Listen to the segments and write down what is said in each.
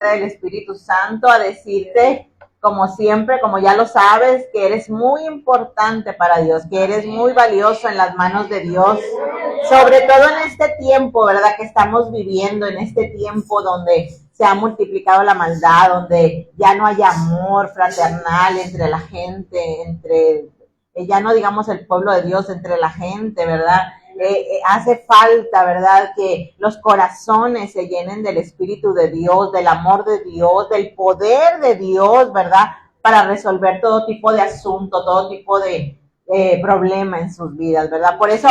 del Espíritu Santo a decirte, como siempre, como ya lo sabes, que eres muy importante para Dios, que eres muy valioso en las manos de Dios, sobre todo en este tiempo, ¿verdad? Que estamos viviendo, en este tiempo donde se ha multiplicado la maldad, donde ya no hay amor fraternal entre la gente, ya no digamos el pueblo de Dios, entre la gente, ¿verdad? Hace falta, ¿verdad? Que los corazones se llenen del Espíritu de Dios, del amor de Dios, del poder de Dios, ¿verdad? Para resolver todo tipo de asunto, todo tipo de problema en sus vidas, ¿verdad? Por eso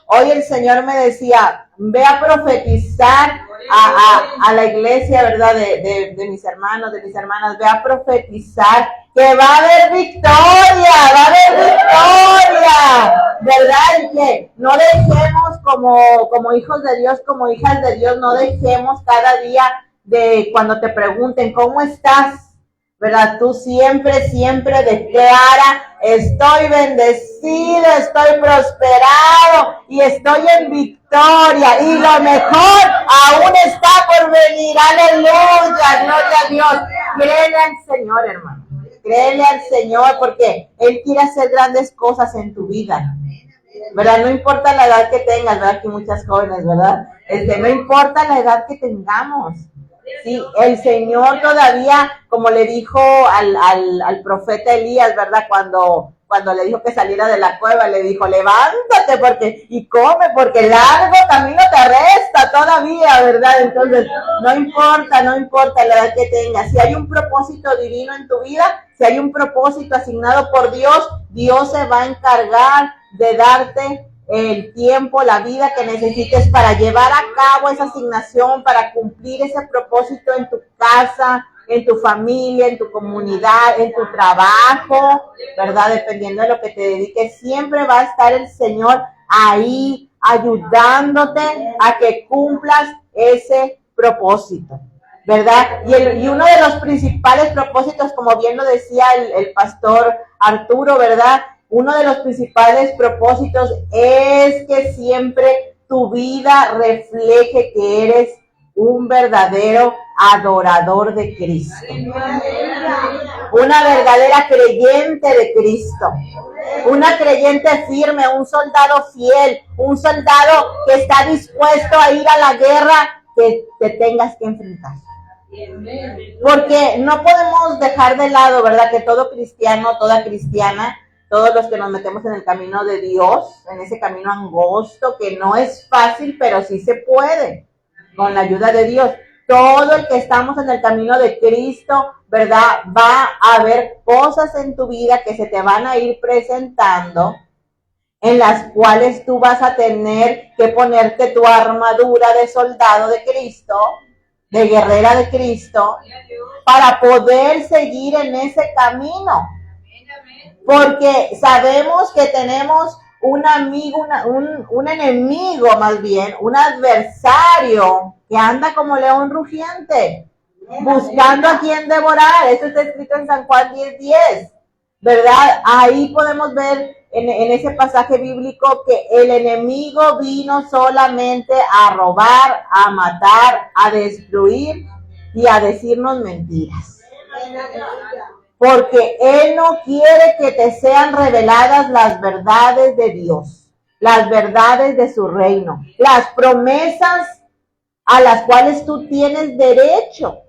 hoy el Señor me decía, ve a profetizar a la iglesia, ¿verdad? De mis hermanos, de mis hermanas, ve a profetizar que va a haber victoria, ¿verdad? Y que no dejemos como hijos de Dios, como hijas de Dios, no dejemos cada día de cuando te pregunten, ¿cómo estás? ¿Verdad? Tú siempre declara, estoy bendecido, estoy prosperado y estoy en victoria y lo mejor aún está por venir. Aleluya, gloria a Dios. Créele al Señor, hermano. Créele al Señor porque Él quiere hacer grandes cosas en tu vida. ¿Verdad? No importa la edad que tengas, ¿verdad? Aquí muchas jóvenes, ¿verdad? No importa la edad que tengamos. Sí, el Señor todavía, como le dijo al profeta Elías, ¿verdad? Cuando le dijo que saliera de la cueva, le dijo, levántate y come, porque largo camino te resta todavía, ¿verdad? Entonces, no importa la edad que tengas. Si hay un propósito divino en tu vida, si hay un propósito asignado por Dios, Dios se va a encargar de darte el tiempo, la vida que necesites para llevar a cabo esa asignación, para cumplir ese propósito en tu casa, en tu familia, en tu comunidad, en tu trabajo, ¿verdad? Dependiendo de lo que te dediques, siempre va a estar el Señor ahí ayudándote a que cumplas ese propósito, ¿verdad? Y uno de los principales propósitos, como bien lo decía el pastor Arturo, ¿verdad? Uno de los principales propósitos es que siempre tu vida refleje que eres un verdadero adorador de Cristo. Una verdadera creyente de Cristo. Una creyente firme, un soldado fiel, un soldado que está dispuesto a ir a la guerra que te tengas que enfrentar. Porque no podemos dejar de lado, ¿verdad? Que todo cristiano, toda cristiana, todos los que nos metemos en el camino de Dios, en ese camino angosto, que no es fácil, pero sí se puede, con la ayuda de Dios. Todo el que estamos en el camino de Cristo, ¿verdad? Va a haber cosas en tu vida que se te van a ir presentando, en las cuales tú vas a tener que ponerte tu armadura de soldado de Cristo, de guerrera de Cristo, para poder seguir en ese camino. Porque sabemos que tenemos un amigo, un enemigo más bien, un adversario que anda como león rugiente, buscando a quien devorar. Eso está escrito en San Juan 10:10, ¿verdad? Ahí podemos ver en ese pasaje bíblico que el enemigo vino solamente a robar, a matar, a destruir y a decirnos mentiras. Porque Él no quiere que te sean reveladas las verdades de Dios, las verdades de su reino, las promesas a las cuales tú tienes derecho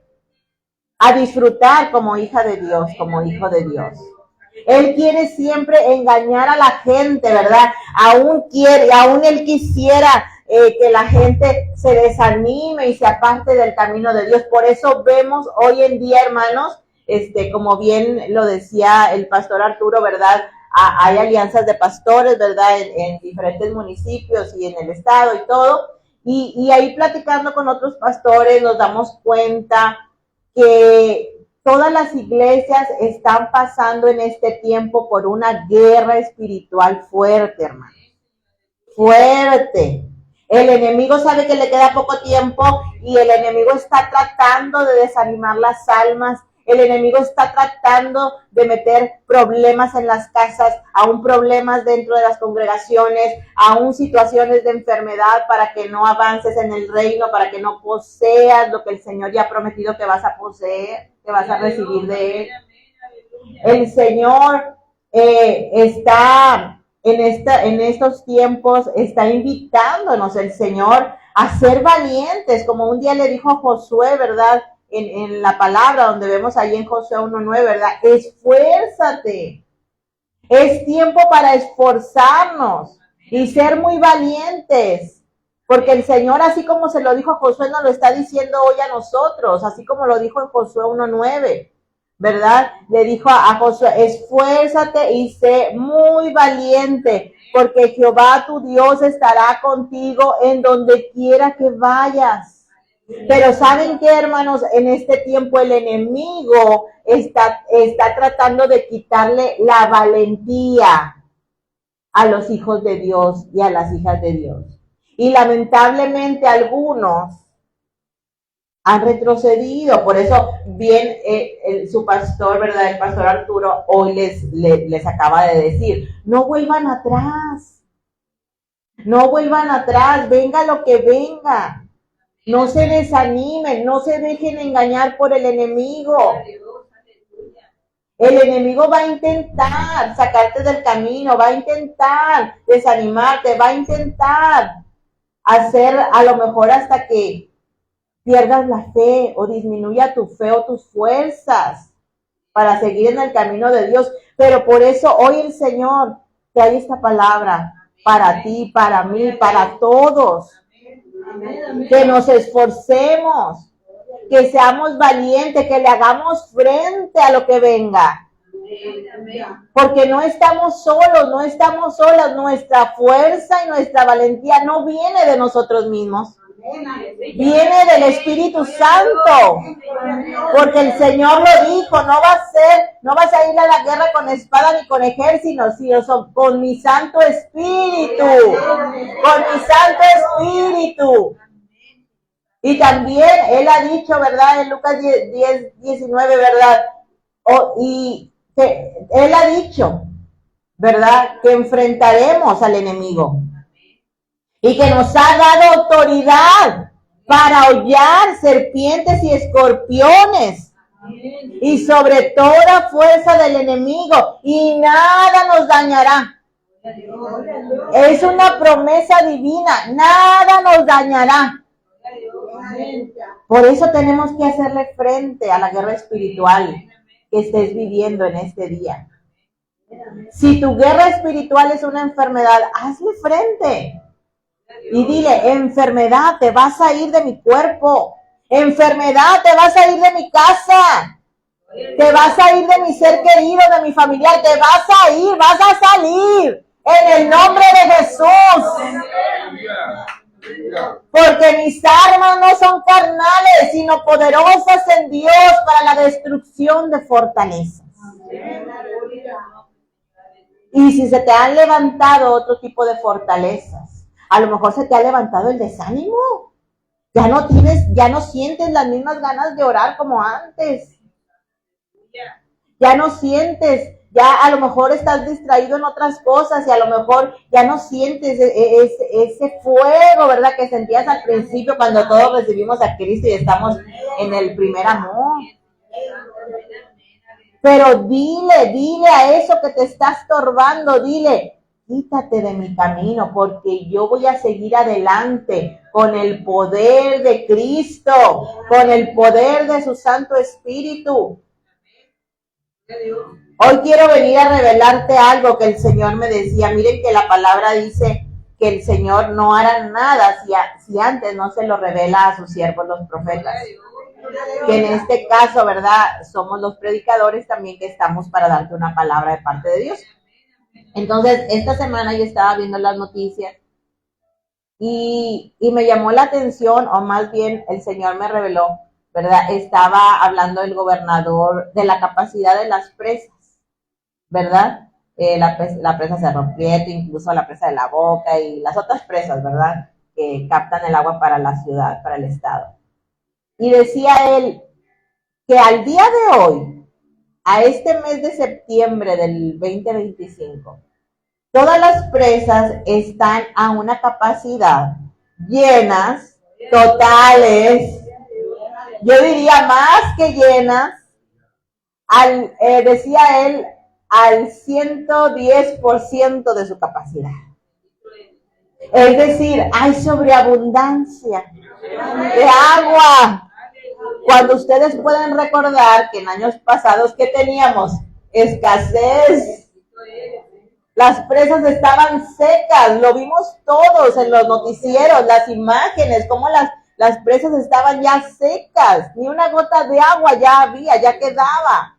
a disfrutar como hija de Dios, como hijo de Dios. Él quiere siempre engañar a la gente, ¿verdad? Aún Él quisiera que la gente se desanime y se aparte del camino de Dios. Por eso vemos hoy en día, hermanos, como bien lo decía el pastor Arturo, ¿verdad? Hay alianzas de pastores, ¿verdad? En diferentes municipios y en el estado y todo. Y ahí platicando con otros pastores nos damos cuenta que todas las iglesias están pasando en este tiempo por una guerra espiritual fuerte, hermano. Fuerte. El enemigo sabe que le queda poco tiempo y el enemigo está tratando de desanimar las almas. El enemigo está tratando de meter problemas en las casas, aún problemas dentro de las congregaciones, aún situaciones de enfermedad para que no avances en el reino, para que no poseas lo que el Señor ya ha prometido que vas a poseer, que vas a recibir de Él. El Señor está en estos tiempos, está invitándonos el Señor a ser valientes, como un día le dijo a Josué, ¿verdad? En la palabra donde vemos ahí en Josué 1:9, ¿verdad? Esfuérzate. Es tiempo para esforzarnos y ser muy valientes, porque el Señor, así como se lo dijo a Josué, nos lo está diciendo hoy a nosotros, así como lo dijo en Josué 1:9. ¿Verdad? Le dijo a Josué, esfuérzate y sé muy valiente, porque Jehová tu Dios estará contigo en donde quiera que vayas. Pero ¿saben qué, hermanos? En este tiempo el enemigo está tratando de quitarle la valentía a los hijos de Dios y a las hijas de Dios. Y lamentablemente algunos han retrocedido. Por eso, bien, su pastor, ¿verdad? El pastor Arturo hoy les acaba de decir, no vuelvan atrás, no vuelvan atrás, venga lo que venga, no se desanimen, no se dejen engañar por el enemigo. El enemigo va a intentar sacarte del camino, va a intentar desanimarte, va a intentar hacer a lo mejor hasta que pierdas la fe o disminuya tu fe o tus fuerzas para seguir en el camino de Dios. Pero por eso hoy el Señor trae esta palabra para ti, para mí, para todos. Que nos esforcemos, que seamos valientes, que le hagamos frente a lo que venga. Porque no estamos solos, no estamos solas. Nuestra fuerza y nuestra valentía no viene de nosotros mismos. Viene del Espíritu Santo, porque el Señor lo dijo, no vas a ir a la guerra con espada ni con ejército, sino con mi Santo Espíritu, con mi Santo Espíritu. Y también Él ha dicho, ¿verdad? En Lucas 10:19, ¿verdad? Y que Él ha dicho, ¿verdad? Que enfrentaremos al enemigo. Y que nos ha dado autoridad para hollar serpientes y escorpiones. Y sobre toda fuerza del enemigo. Y nada nos dañará. Es una promesa divina. Nada nos dañará. Por eso tenemos que hacerle frente a la guerra espiritual que estés viviendo en este día. Si tu guerra espiritual es una enfermedad, hazle frente. Y dile, enfermedad, te vas a ir de mi cuerpo. Enfermedad, te vas a ir de mi casa. Te vas a ir de mi ser querido, de mi familiar. Te vas a ir, vas a salir. En el nombre de Jesús. Porque mis armas no son carnales, sino poderosas en Dios para la destrucción de fortalezas. Y si se te han levantado otro tipo de fortalezas, a lo mejor se te ha levantado el desánimo. Ya no sientes las mismas ganas de orar como antes. Ya no sientes, ya a lo mejor estás distraído en otras cosas y a lo mejor ya no sientes ese fuego, ¿verdad? Que sentías al principio cuando todos recibimos a Cristo y estamos en el primer amor. Pero dile a eso que te está estorbando, dile, quítate de mi camino porque yo voy a seguir adelante con el poder de Cristo, con el poder de su Santo Espíritu. Hoy quiero venir a revelarte algo que el Señor me decía. Miren que la palabra dice que el Señor no hará nada si antes no se lo revela a sus siervos los profetas. Que en este caso, ¿verdad? Somos los predicadores también que estamos para darte una palabra de parte de Dios. Entonces, esta semana yo estaba viendo las noticias y me llamó la atención, o más bien el Señor me reveló, ¿verdad? Estaba hablando el gobernador de la capacidad de las presas, ¿verdad? La presa Cerro Prieto, incluso la presa de La Boca y las otras presas, ¿verdad? Que captan el agua para la ciudad, para el estado. Y decía él que al día de hoy, a este mes de septiembre del 2025, todas las presas están a una capacidad llenas, totales, yo diría más que llenas, decía él, al 110% de su capacidad. Es decir, hay sobreabundancia de agua. Cuando ustedes pueden recordar que en años pasados, ¿qué teníamos? Escasez. Las presas estaban secas, lo vimos todos en los noticieros, las imágenes, cómo las presas estaban ya secas, ni una gota de agua ya había, ya quedaba.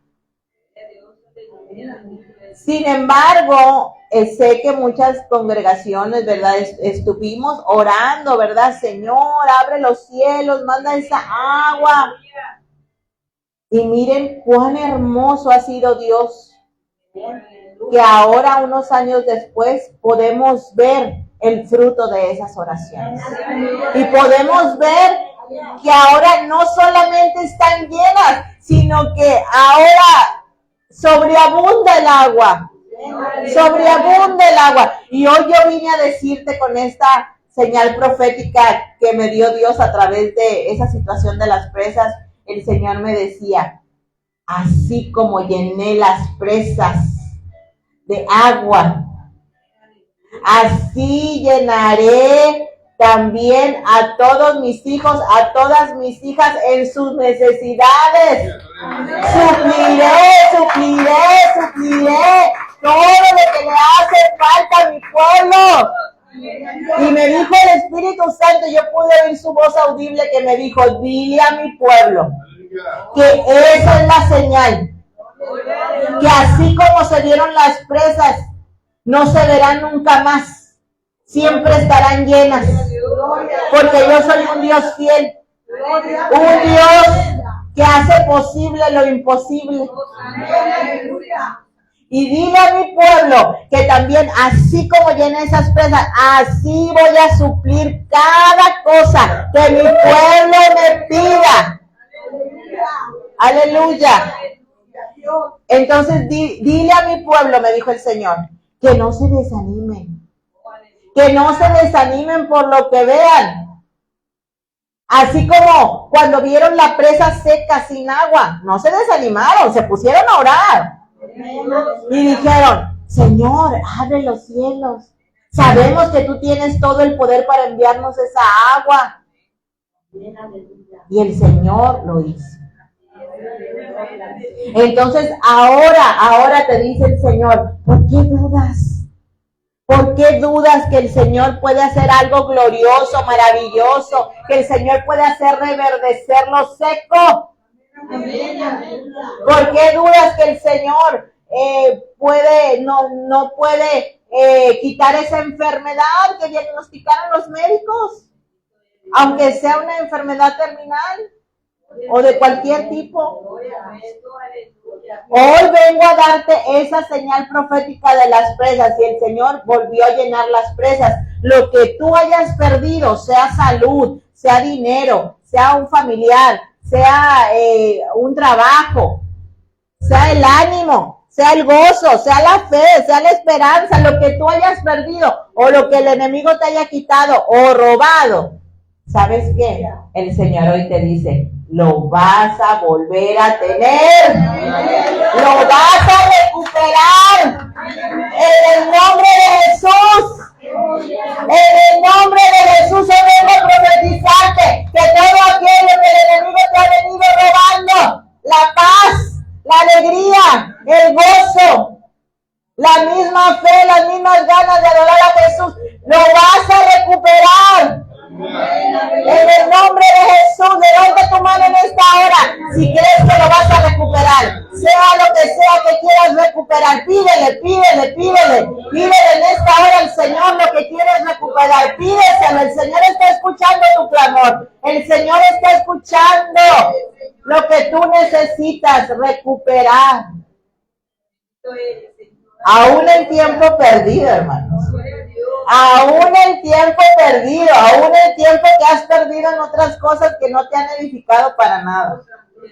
Sin embargo, sé que muchas congregaciones, ¿verdad? Estuvimos orando, ¿verdad? Señor, abre los cielos, manda esa agua. Y miren cuán hermoso ha sido Dios, que ahora, unos años después, podemos ver el fruto de esas oraciones. Y podemos ver que ahora no solamente están llenas, sino que ahora sobreabunda el agua. Sobreabunda el agua. Y hoy yo vine a decirte con esta señal profética que me dio Dios a través de esa situación de las presas. El Señor me decía, así como llené las presas de agua, así llenaré también a todos mis hijos, a todas mis hijas en sus necesidades. Supliré todo lo que le hace falta a mi pueblo. Y me dijo el Espíritu Santo, yo pude oír su voz audible que me dijo, dile a mi pueblo que esa es la señal, que así como se dieron las presas, no se verán nunca más, siempre estarán llenas, porque yo soy un Dios fiel, un Dios que hace posible lo imposible. Y dile a mi pueblo que también, así como llené esas presas, así voy a suplir cada cosa que mi pueblo me pida. Aleluya. Entonces dile a mi pueblo, me dijo el Señor, que no se desanimen. Que no se desanimen por lo que vean. Así como cuando vieron la presa seca sin agua, no se desanimaron, se pusieron a orar. Y dijeron, Señor, abre los cielos. Sabemos que tú tienes todo el poder para enviarnos esa agua. Y el Señor lo hizo. Entonces ahora te dice el Señor, ¿por qué dudas? ¿Por qué dudas que el Señor puede hacer algo glorioso, maravilloso? Que el Señor puede hacer reverdecer lo seco. ¿Por qué dudas que el Señor no puede quitar esa enfermedad que diagnosticaron los médicos? Aunque sea una enfermedad terminal o de cualquier tipo. Hoy vengo a darte esa señal profética de las presas y el Señor volvió a llenar las presas. Lo que tú hayas perdido, sea salud, sea dinero, sea un familiar, sea un trabajo, sea el ánimo, sea el gozo, sea la fe, sea la esperanza, lo que tú hayas perdido o lo que el enemigo te haya quitado o robado. ¿Sabes qué? El Señor hoy te dice, lo vas a volver a tener, lo vas a recuperar en el nombre de Jesús. En el nombre de Jesús hoy vengo a profetizarte que todo aquello que el enemigo te ha venido robando, la paz, la alegría, el gozo, la misma fe, las mismas ganas de adorar a Jesús, lo vas a recuperar. En el nombre de Jesús, levanta tu mano en esta hora si crees que lo vas a recuperar, sea lo que sea que quieras recuperar. Pídele en esta hora al Señor lo que quieres recuperar, pídeselo. El Señor está escuchando tu clamor, el Señor está escuchando lo que tú necesitas recuperar, aún en tiempo perdido, hermanos. Aún el tiempo perdido, aún el tiempo que has perdido en otras cosas que no te han edificado para nada.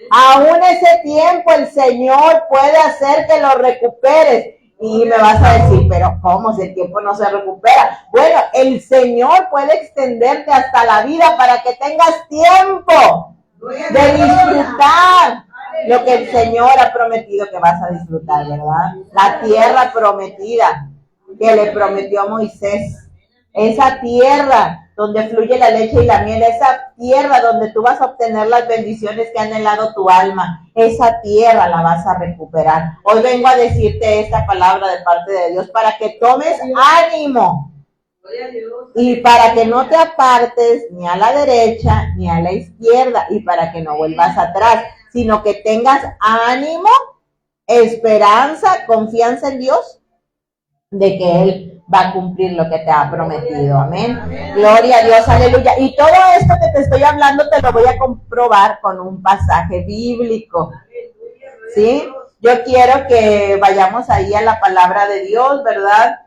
Aún ese tiempo el Señor puede hacer que lo recuperes. Y me vas a decir, pero ¿cómo si el tiempo no se recupera? Bueno, el Señor puede extenderte hasta la vida para que tengas tiempo de disfrutar lo que el Señor ha prometido que vas a disfrutar, ¿verdad? La tierra prometida que le prometió a Moisés. Esa tierra donde fluye la leche y la miel, esa tierra donde tú vas a obtener las bendiciones que ha anhelado tu alma, esa tierra la vas a recuperar. Hoy vengo a decirte esta palabra de parte de Dios para que tomes ánimo y para que no te apartes ni a la derecha ni a la izquierda y para que no vuelvas atrás, sino que tengas ánimo, esperanza, confianza en Dios de que Él va a cumplir lo que te ha prometido. Amén. Gloria a Dios, aleluya. Y todo esto que te estoy hablando te lo voy a comprobar con un pasaje bíblico. ¿Sí? Yo quiero que vayamos ahí a la palabra de Dios, ¿verdad?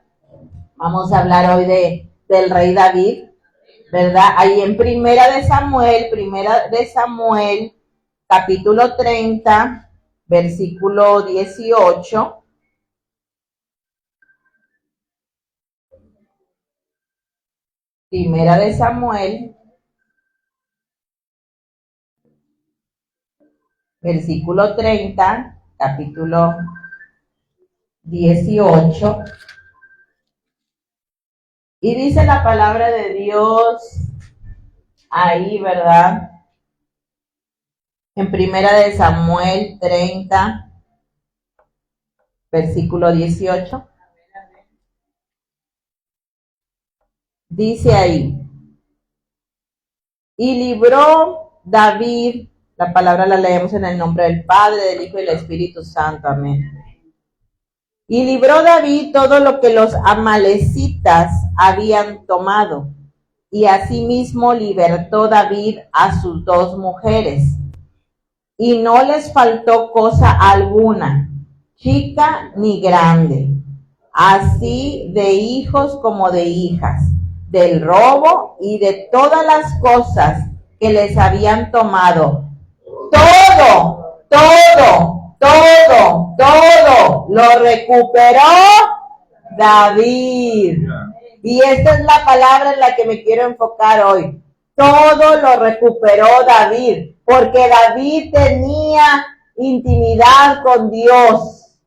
Vamos a hablar hoy del rey David, ¿verdad? Ahí en Primera de Samuel, capítulo 30, versículo 18. Primera de Samuel, versículo 30, capítulo 18. Y dice la palabra de Dios ahí, ¿verdad? En Primera de Samuel 30, versículo 18. Dice ahí, y libró David, la palabra la leemos en el nombre del Padre, del Hijo y del Espíritu Santo, amén. Y libró David todo lo que los amalecitas habían tomado, y asimismo libertó David a sus 2 mujeres, y no les faltó cosa alguna, chica ni grande, así de hijos como de hijas, del robo y de todas las cosas que les habían tomado. Todo lo recuperó David. Y esta es la palabra en la que me quiero enfocar hoy. Todo lo recuperó David, porque David tenía intimidad con Dios.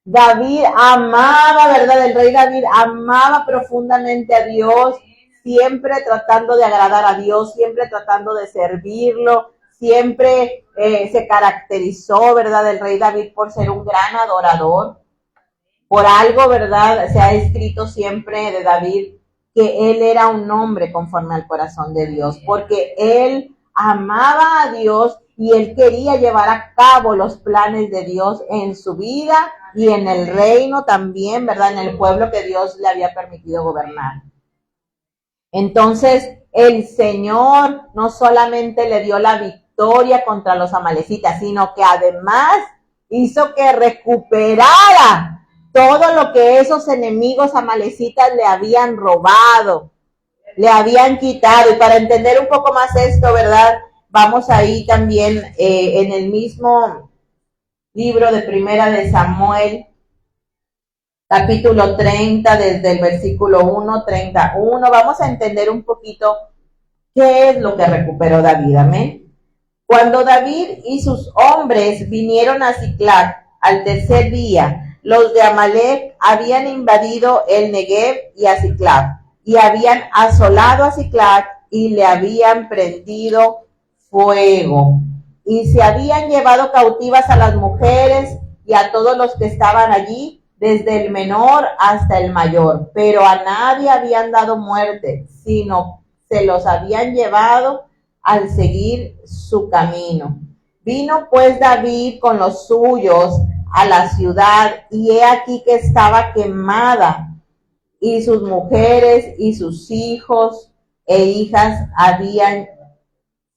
David amaba, ¿verdad? El rey David amaba profundamente a Dios, siempre tratando de agradar a Dios, siempre tratando de servirlo, siempre se caracterizó, ¿verdad? El rey David por ser un gran adorador. Por algo, ¿verdad? Se ha escrito siempre de David que él era un hombre conforme al corazón de Dios, porque él amaba a Dios y él quería llevar a cabo los planes de Dios en su vida y en el reino también, ¿verdad? En el pueblo que Dios le había permitido gobernar. Entonces, el Señor no solamente le dio la victoria contra los amalecitas, sino que además hizo que recuperara todo lo que esos enemigos amalecitas le habían robado, le habían quitado. Y para entender un poco más esto, ¿verdad? Vamos ahí también en el mismo libro de Primera de Samuel, capítulo 30, desde el versículo 1, 31. Vamos a entender un poquito qué es lo que recuperó David, amén. Cuando David y sus hombres vinieron a Siclag al tercer día, los de Amalec habían invadido el Negev y a Siclag, y habían asolado a Siclag y le habían prendido fuego. Y se habían llevado cautivas a las mujeres y a todos los que estaban allí, desde el menor hasta el mayor, pero a nadie habían dado muerte, sino se los habían llevado al seguir su camino. Vino pues David con los suyos a la ciudad, y he aquí que estaba quemada, y sus mujeres y sus hijos e hijas habían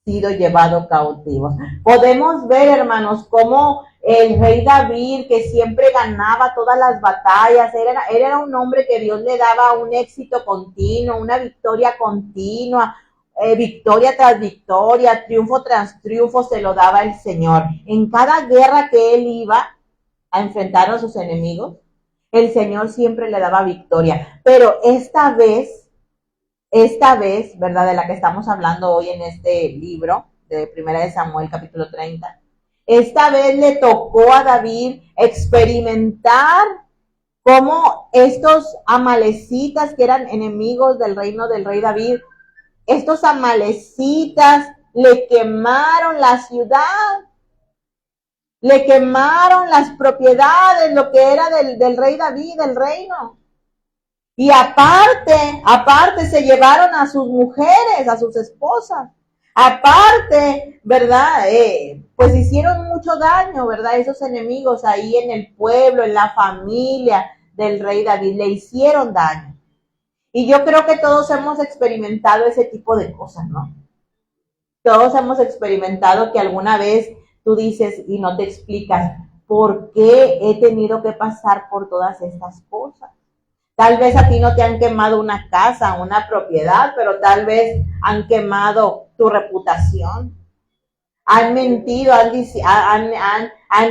sido llevados cautivos. Podemos ver, hermanos, cómo el rey David, que siempre ganaba todas las batallas, era un hombre que Dios le daba un éxito continuo, una victoria continua, victoria tras victoria, triunfo tras triunfo se lo daba el Señor. En cada guerra que él iba a enfrentar a sus enemigos, el Señor siempre le daba victoria. Pero esta vez, ¿verdad? De la que estamos hablando hoy en este libro, de Primera de Samuel, capítulo 30, esta vez le tocó a David experimentar cómo estos amalecitas que eran enemigos del reino del rey David, estos amalecitas le quemaron la ciudad, le quemaron las propiedades, lo que era del rey David, el reino. Y aparte se llevaron a sus mujeres, a sus esposas. Aparte, ¿verdad? Pues hicieron mucho daño, ¿verdad? Esos enemigos ahí en el pueblo, en la familia del rey David, le hicieron daño. Y yo creo que todos hemos experimentado ese tipo de cosas, ¿no? Todos hemos experimentado que alguna vez tú dices y no te explicas por qué he tenido que pasar por todas estas cosas. Tal vez a ti no te han quemado una casa, una propiedad, pero tal vez han quemado tu reputación. Han mentido, han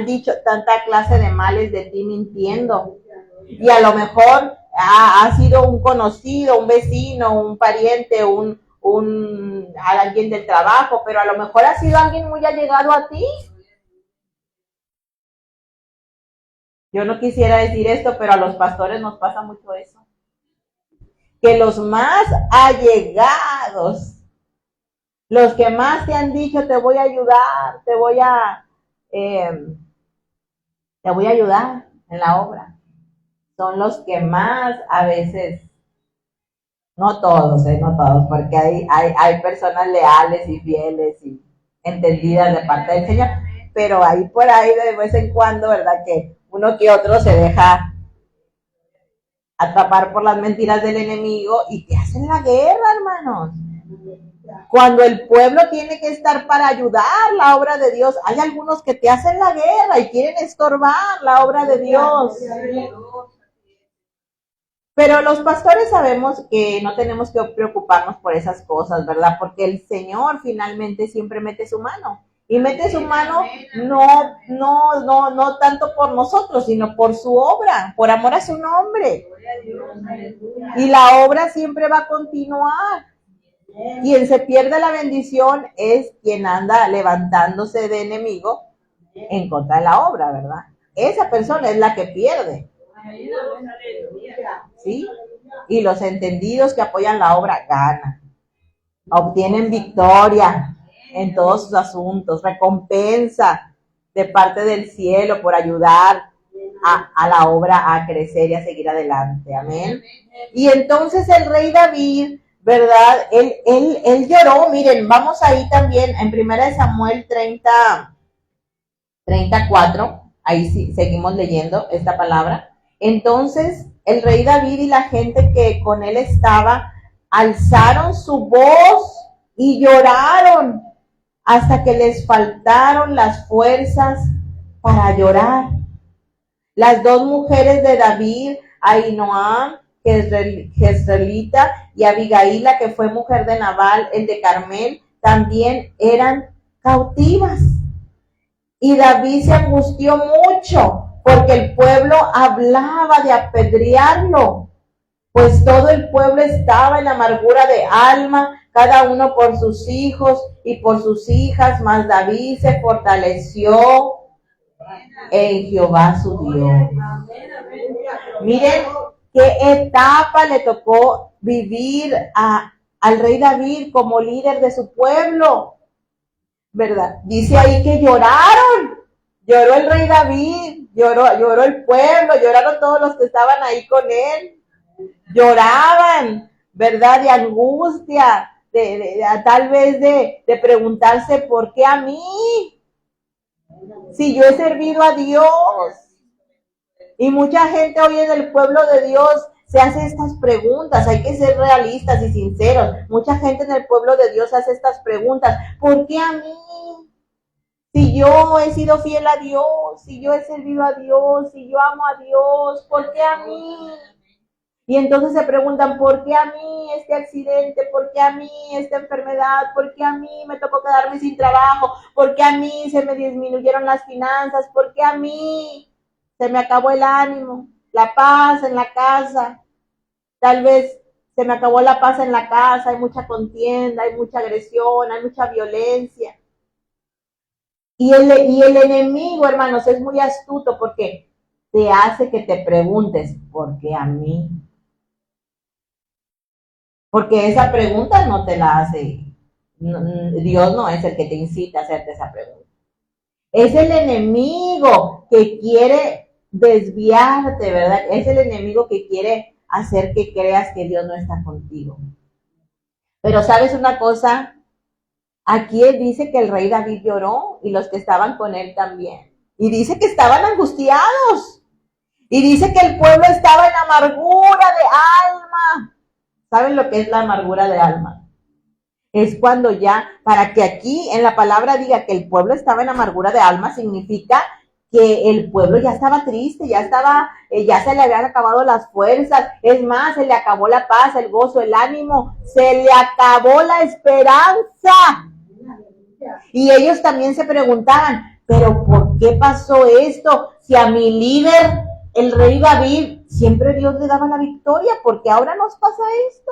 dicho tanta clase de males de ti mintiendo. Y a lo mejor ha sido un conocido, un vecino, un pariente, alguien del trabajo, pero a lo mejor ha sido alguien muy allegado a ti. Yo no quisiera decir esto, pero a los pastores nos pasa mucho eso. Que los más allegados, los que más te han dicho, te voy a ayudar, te voy a ayudar en la obra, son los que más a veces, no todos, porque hay personas leales y fieles y entendidas de parte del Señor, pero hay por ahí de vez en cuando, ¿verdad? Que uno que otro se deja atrapar por las mentiras del enemigo y te hacen la guerra, hermanos. Cuando el pueblo tiene que estar para ayudar la obra de Dios, hay algunos que te hacen la guerra y quieren estorbar la obra de Dios. Pero los pastores sabemos que no tenemos que preocuparnos por esas cosas, ¿verdad? Porque el Señor finalmente siempre mete su mano. Y mete su mano no tanto por nosotros, sino por su obra, por amor a su nombre. Y la obra siempre va a continuar. Quien se pierde la bendición es quien anda levantándose de enemigo en contra de la obra, ¿verdad? Esa persona es la que pierde. ¿Sí? Y los entendidos que apoyan la obra ganan, obtienen victoria en todos sus asuntos, recompensa de parte del cielo por ayudar a la obra a crecer y a seguir adelante. Amén. Y entonces el rey David, ¿verdad? Él lloró. Miren, vamos ahí también en Primera de Samuel 34, ahí sí seguimos leyendo esta palabra. Entonces el rey David y la gente que con él estaba alzaron su voz y lloraron hasta que les faltaron las fuerzas para llorar. Las dos mujeres de David, Ahinoam, Jezreelita, y Abigaila, que fue mujer de Nabal, el de Carmel, también eran cautivas. Y David se angustió mucho porque el pueblo hablaba de apedrearlo, pues todo el pueblo estaba en amargura de alma, cada uno por sus hijos y por sus hijas, mas David se fortaleció en Jehová su Dios. Miren qué etapa le tocó vivir al rey David como líder de su pueblo, ¿verdad? Dice ahí que lloraron, lloró el rey David, lloró el pueblo, lloraron todos los que estaban ahí con él, lloraban, ¿verdad? De angustia, tal vez de preguntarse, ¿por qué a mí? Si yo he servido a Dios. Y mucha gente hoy en el pueblo de Dios se hace estas preguntas. Hay que ser realistas y sinceros. Mucha gente en el pueblo de Dios hace estas preguntas. ¿Por qué a mí? Si yo he sido fiel a Dios, si yo he servido a Dios, si yo amo a Dios, ¿por qué a mí? Y entonces se preguntan, ¿por qué a mí este accidente? ¿Por qué a mí esta enfermedad? ¿Por qué a mí me tocó quedarme sin trabajo? ¿Por qué a mí se me disminuyeron las finanzas? ¿Por qué a mí se me acabó el ánimo, la paz en la casa? Tal vez se me acabó la paz en la casa, hay mucha contienda, hay mucha agresión, hay mucha violencia. Y el enemigo, hermanos, es muy astuto porque te hace que te preguntes, ¿por qué a mí? Porque esa pregunta no te la hace, Dios no es el que te incita a hacerte esa pregunta. Es el enemigo que quiere desviarte, ¿verdad? Es el enemigo que quiere hacer que creas que Dios no está contigo. Pero ¿sabes una cosa? Aquí dice que el rey David lloró y los que estaban con él también. Y dice que estaban angustiados. Y dice que el pueblo estaba en amargura de alma. ¿Saben lo que es la amargura de alma? Es cuando ya, para que aquí en la palabra diga que el pueblo estaba en amargura de alma, significa que el pueblo ya estaba triste, ya se le habían acabado las fuerzas, es más, se le acabó la paz, el gozo, el ánimo, se le acabó la esperanza. Y ellos también se preguntaban, pero ¿por qué pasó esto? Si a mi líder, el rey David, siempre Dios le daba la victoria, ¿por qué ahora nos pasa esto?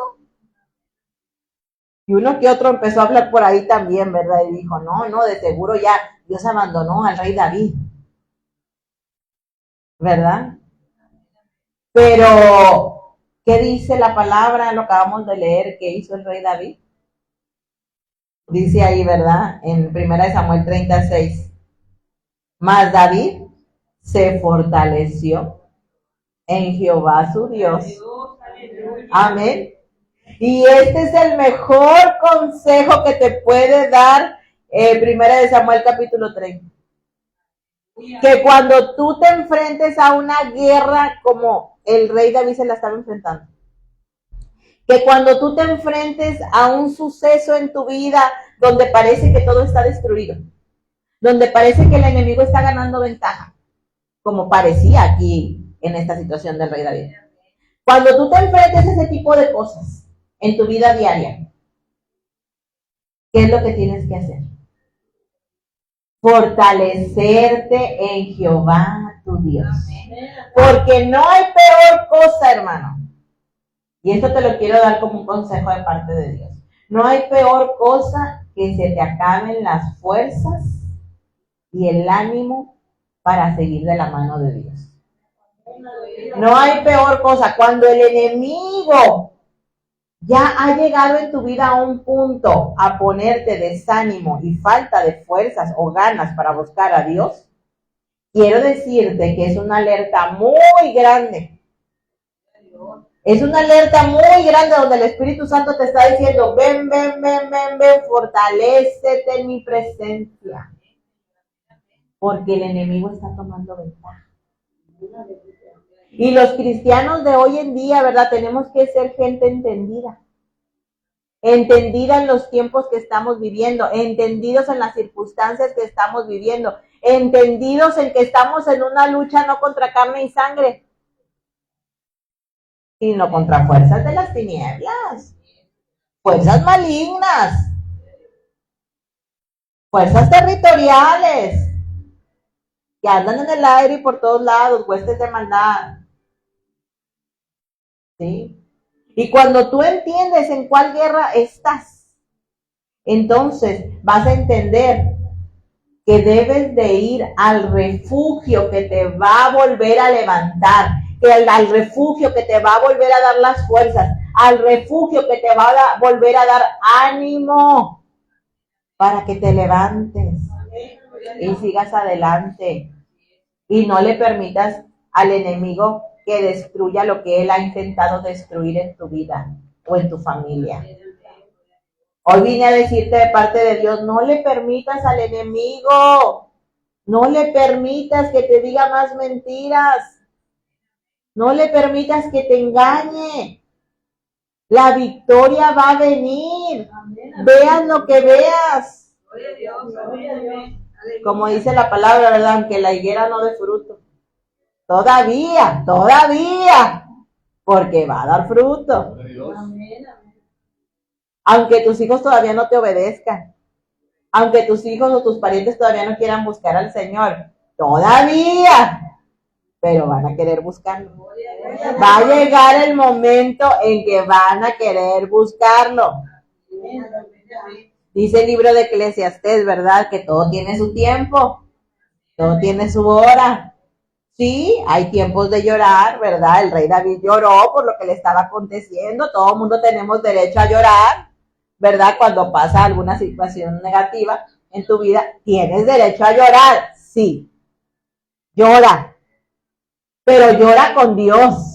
Y uno que otro empezó a hablar por ahí también, ¿verdad? Y dijo, no, de seguro ya Dios abandonó al rey David, ¿verdad? Pero, ¿qué dice la palabra? Lo acabamos de leer, ¿qué hizo el rey David? Dice ahí, ¿verdad? En 1 Samuel 36. Mas David se fortaleció en Jehová su Dios. Amén. Y este es el mejor consejo que te puede dar 1 Samuel capítulo 30. Que cuando tú te enfrentes a una guerra como el rey David se la estaba enfrentando, que cuando tú te enfrentes a un suceso en tu vida donde parece que todo está destruido, donde parece que el enemigo está ganando ventaja, como parecía aquí en esta situación del rey David. Cuando tú te enfrentes a ese tipo de cosas en tu vida diaria, ¿qué es lo que tienes que hacer? Fortalecerte en Jehová tu Dios. Porque no hay peor cosa, hermano. Y esto te lo quiero dar como un consejo de parte de Dios. No hay peor cosa que se te acaben las fuerzas y el ánimo para seguir de la mano de Dios. No hay peor cosa. Cuando el enemigo ya ha llegado en tu vida a un punto a ponerte desánimo y falta de fuerzas o ganas para buscar a Dios, quiero decirte que es una alerta muy grande. Es una alerta muy grande donde el Espíritu Santo te está diciendo, ven, fortalécete en mi presencia. Porque el enemigo está tomando ventaja. Y los cristianos de hoy en día, ¿verdad? Tenemos que ser gente entendida. Entendida en los tiempos que estamos viviendo, entendidos en las circunstancias que estamos viviendo, entendidos en que estamos en una lucha no contra carne y sangre, sino contra fuerzas de las tinieblas, fuerzas malignas, fuerzas territoriales, que andan en el aire y por todos lados, huestes de maldad. ¿Sí? Y cuando tú entiendes en cuál guerra estás, entonces vas a entender que debes de ir al refugio que te va a volver a levantar, que al refugio que te va a volver a dar las fuerzas, al refugio que te va a volver a dar ánimo para que te levantes y sigas adelante y no le permitas al enemigo que destruya lo que él ha intentado destruir en tu vida o en tu familia. Hoy vine a decirte de parte de Dios, no le permitas al enemigo, no le permitas que te diga más mentiras, no le permitas que te engañe. La victoria va a venir, veas lo que veas. Como dice la palabra, ¿verdad? Aunque la higuera no dé fruto. Todavía. porque va a dar fruto. Aunque tus hijos todavía no te obedezcan, aunque tus hijos o tus parientes todavía no quieran buscar al Señor, todavía, pero van a querer buscarlo. Va a llegar el momento en que van a querer buscarlo. Dice el libro de Eclesiastés, ¿verdad? Que todo tiene su tiempo, todo tiene su hora. Sí, hay tiempos de llorar, ¿verdad? El rey David lloró por lo que le estaba aconteciendo. Todo el mundo tenemos derecho a llorar, ¿verdad? Cuando pasa alguna situación negativa en tu vida, tienes derecho a llorar. Sí, llora, pero llora con Dios.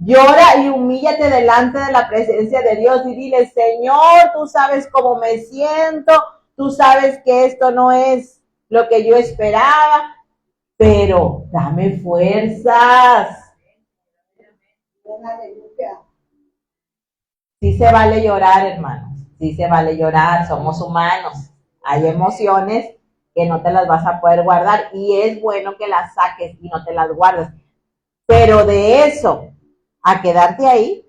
Llora y humíllate delante de la presencia de Dios y dile, Señor, tú sabes cómo me siento, tú sabes que esto no es lo que yo esperaba, pero dame fuerzas. Sí se vale llorar, hermanos, sí se vale llorar, somos humanos, hay emociones que no te las vas a poder guardar y es bueno que las saques y no te las guardes, pero de eso a quedarte ahí,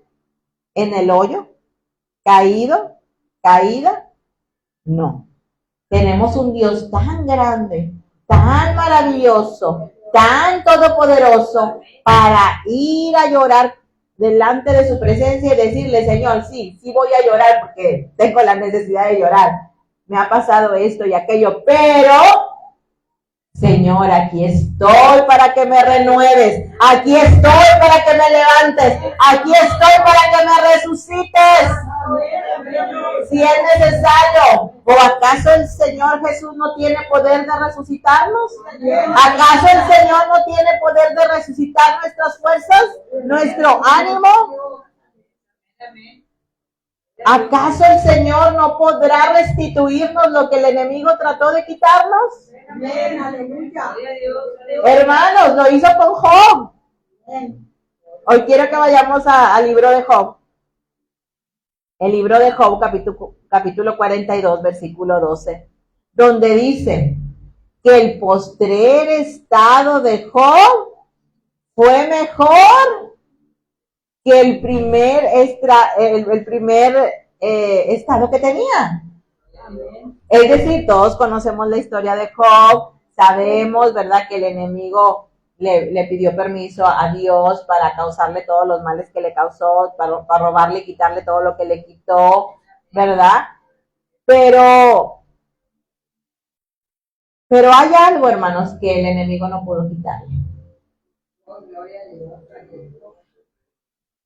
en el hoyo, caído, caída, no. Tenemos un Dios tan grande, tan maravilloso, tan todopoderoso, para ir a llorar delante de su presencia y decirle, Señor, sí voy a llorar porque tengo la necesidad de llorar. Me ha pasado esto y aquello, pero Señor, aquí estoy para que me renueves, aquí estoy para que me levantes, aquí estoy para que me resucites, si es necesario. ¿O acaso el Señor Jesús no tiene poder de resucitarnos? ¿Acaso el Señor no tiene poder de resucitar nuestras fuerzas, nuestro ánimo? ¿Acaso el Señor no podrá restituirnos lo que el enemigo trató de quitarnos? Amén, aleluya. Hermanos, lo hizo con Job. Hoy quiero que vayamos al libro de Job. El libro de Job, capítulo 42, versículo 12, donde dice que el postrer estado de Job fue mejor que el primer estado que tenía. Es decir, todos conocemos la historia de Job, sabemos, ¿verdad?, que el enemigo le pidió permiso a Dios para causarle todos los males que le causó, para robarle y quitarle todo lo que le quitó, ¿verdad? Pero hay algo, hermanos, que el enemigo no pudo quitarle.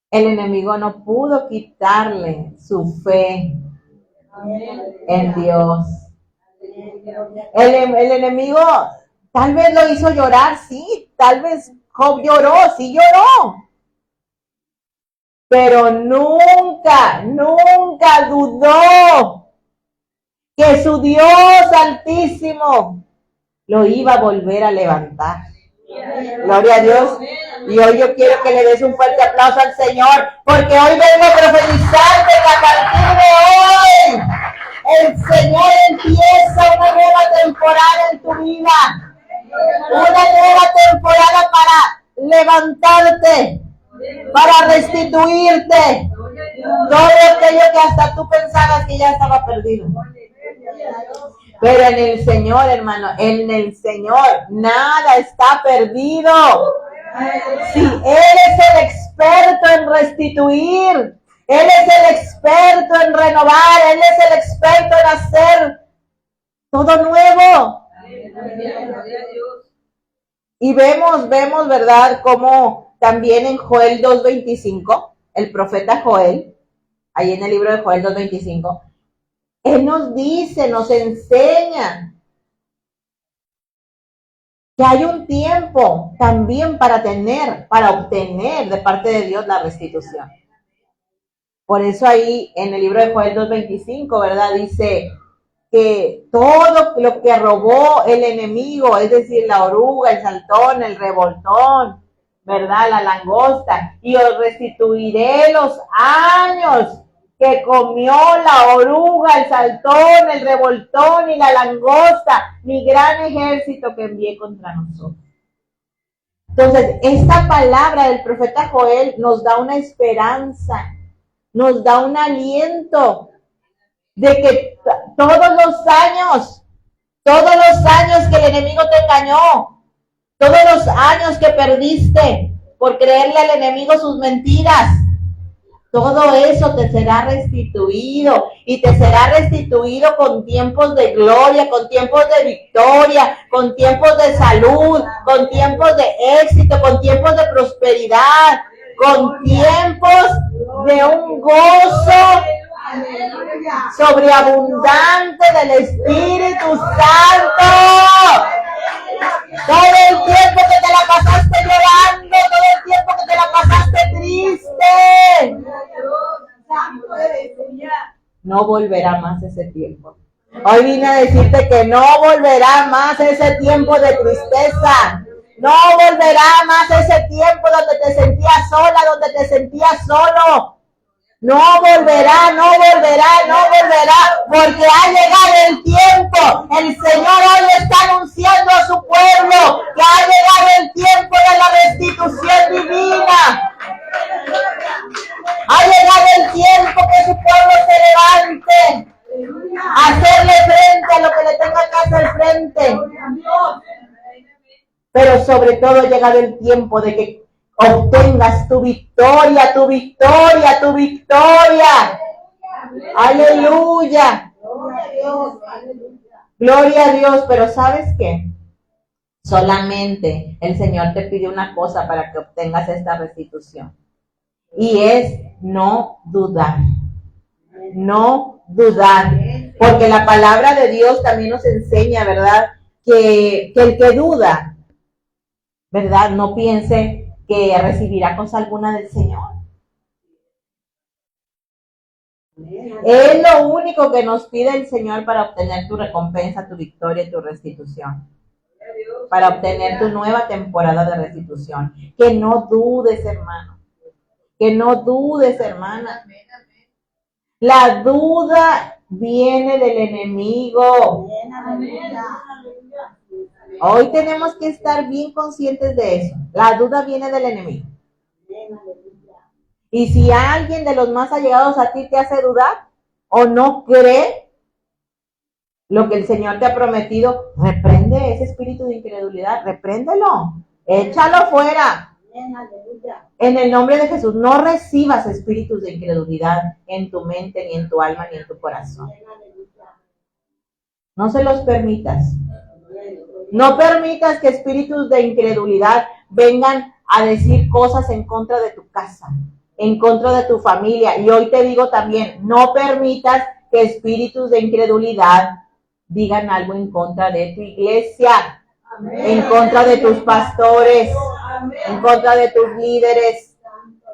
El enemigo no pudo quitarle su fe en Dios. El enemigo tal vez lo hizo llorar, sí, tal vez Job lloró, sí lloró, pero nunca dudó que su Dios altísimo lo iba a volver a levantar. Gloria a Dios. Y hoy yo quiero que le des un fuerte aplauso al Señor, porque hoy vengo a profetizarte que a partir de hoy el Señor empieza una nueva temporada en tu vida, una nueva temporada para levantarte, para restituirte todo aquello que hasta tú pensabas que ya estaba perdido. Pero en el Señor, hermano, en el Señor nada está perdido. Si Él es el experto en restituir, Él es el experto en renovar, Él es el experto en hacer todo nuevo. Y vemos, ¿verdad?, como también en Joel 2:25, el profeta Joel, ahí en el libro de Joel 2:25, Él nos dice, nos enseña que hay un tiempo también para obtener de parte de Dios la restitución. Por eso ahí en el libro de Joel 2:25, ¿verdad?, dice que todo lo que robó el enemigo, es decir, la oruga, el saltón, el revoltón, ¿verdad?, la langosta, y os restituiré los años que comió la oruga, el saltón, el revoltón y la langosta, mi gran ejército que envié contra nosotros. Entonces, esta palabra del profeta Joel nos da una esperanza, nos da un aliento de que todos los años que el enemigo te engañó, todos los años que perdiste por creerle al enemigo sus mentiras, todo eso te será restituido y te será restituido con tiempos de gloria, con tiempos de victoria, con tiempos de salud, con tiempos de éxito, con tiempos de prosperidad, con tiempos de un gozo sobreabundante del Espíritu Santo. Todo el tiempo que te la pasaste llorando, todo el tiempo que te la pasaste triste, no volverá más ese tiempo. Hoy vine a decirte que no volverá más ese tiempo de tristeza. No volverá más ese tiempo donde te sentías sola, donde te sentías solo. No volverá, no volverá, no volverá, porque ha llegado el tiempo. El Señor hoy está anunciando a su pueblo que ha llegado el tiempo de la restitución divina. Ha llegado el tiempo que su pueblo se levante a hacerle frente a lo que le tenga que hacer frente. Pero sobre todo ha llegado el tiempo de que obtengas tu victoria, tu victoria, tu victoria. Aleluya. Gloria a Dios, pero ¿sabes qué? Solamente el Señor te pide una cosa para que obtengas esta restitución. Y es no dudar. No dudar. Porque la palabra de Dios también nos enseña, ¿verdad? Que el que duda, ¿verdad? No piense que recibirá cosa alguna del Señor. Es lo único que nos pide el Señor para obtener tu recompensa, tu victoria y tu restitución. Para obtener tu nueva temporada de restitución. Que no dudes, hermano. Que no dudes, hermana. La duda viene del enemigo. Hoy tenemos que estar bien conscientes de eso. La duda viene del enemigo. Y si alguien de los más allegados a ti te hace dudar o no cree lo que el Señor te ha prometido, reprende ese espíritu de incredulidad, repréndelo, échalo fuera. En el nombre de Jesús, no recibas espíritus de incredulidad en tu mente, ni en tu alma, ni en tu corazón. No se los permitas. No permitas que espíritus de incredulidad vengan a decir cosas en contra de tu casa, en contra de tu familia. Y hoy te digo también, no permitas que espíritus de incredulidad digan algo en contra de tu iglesia, en contra de tus pastores, en contra de tus líderes.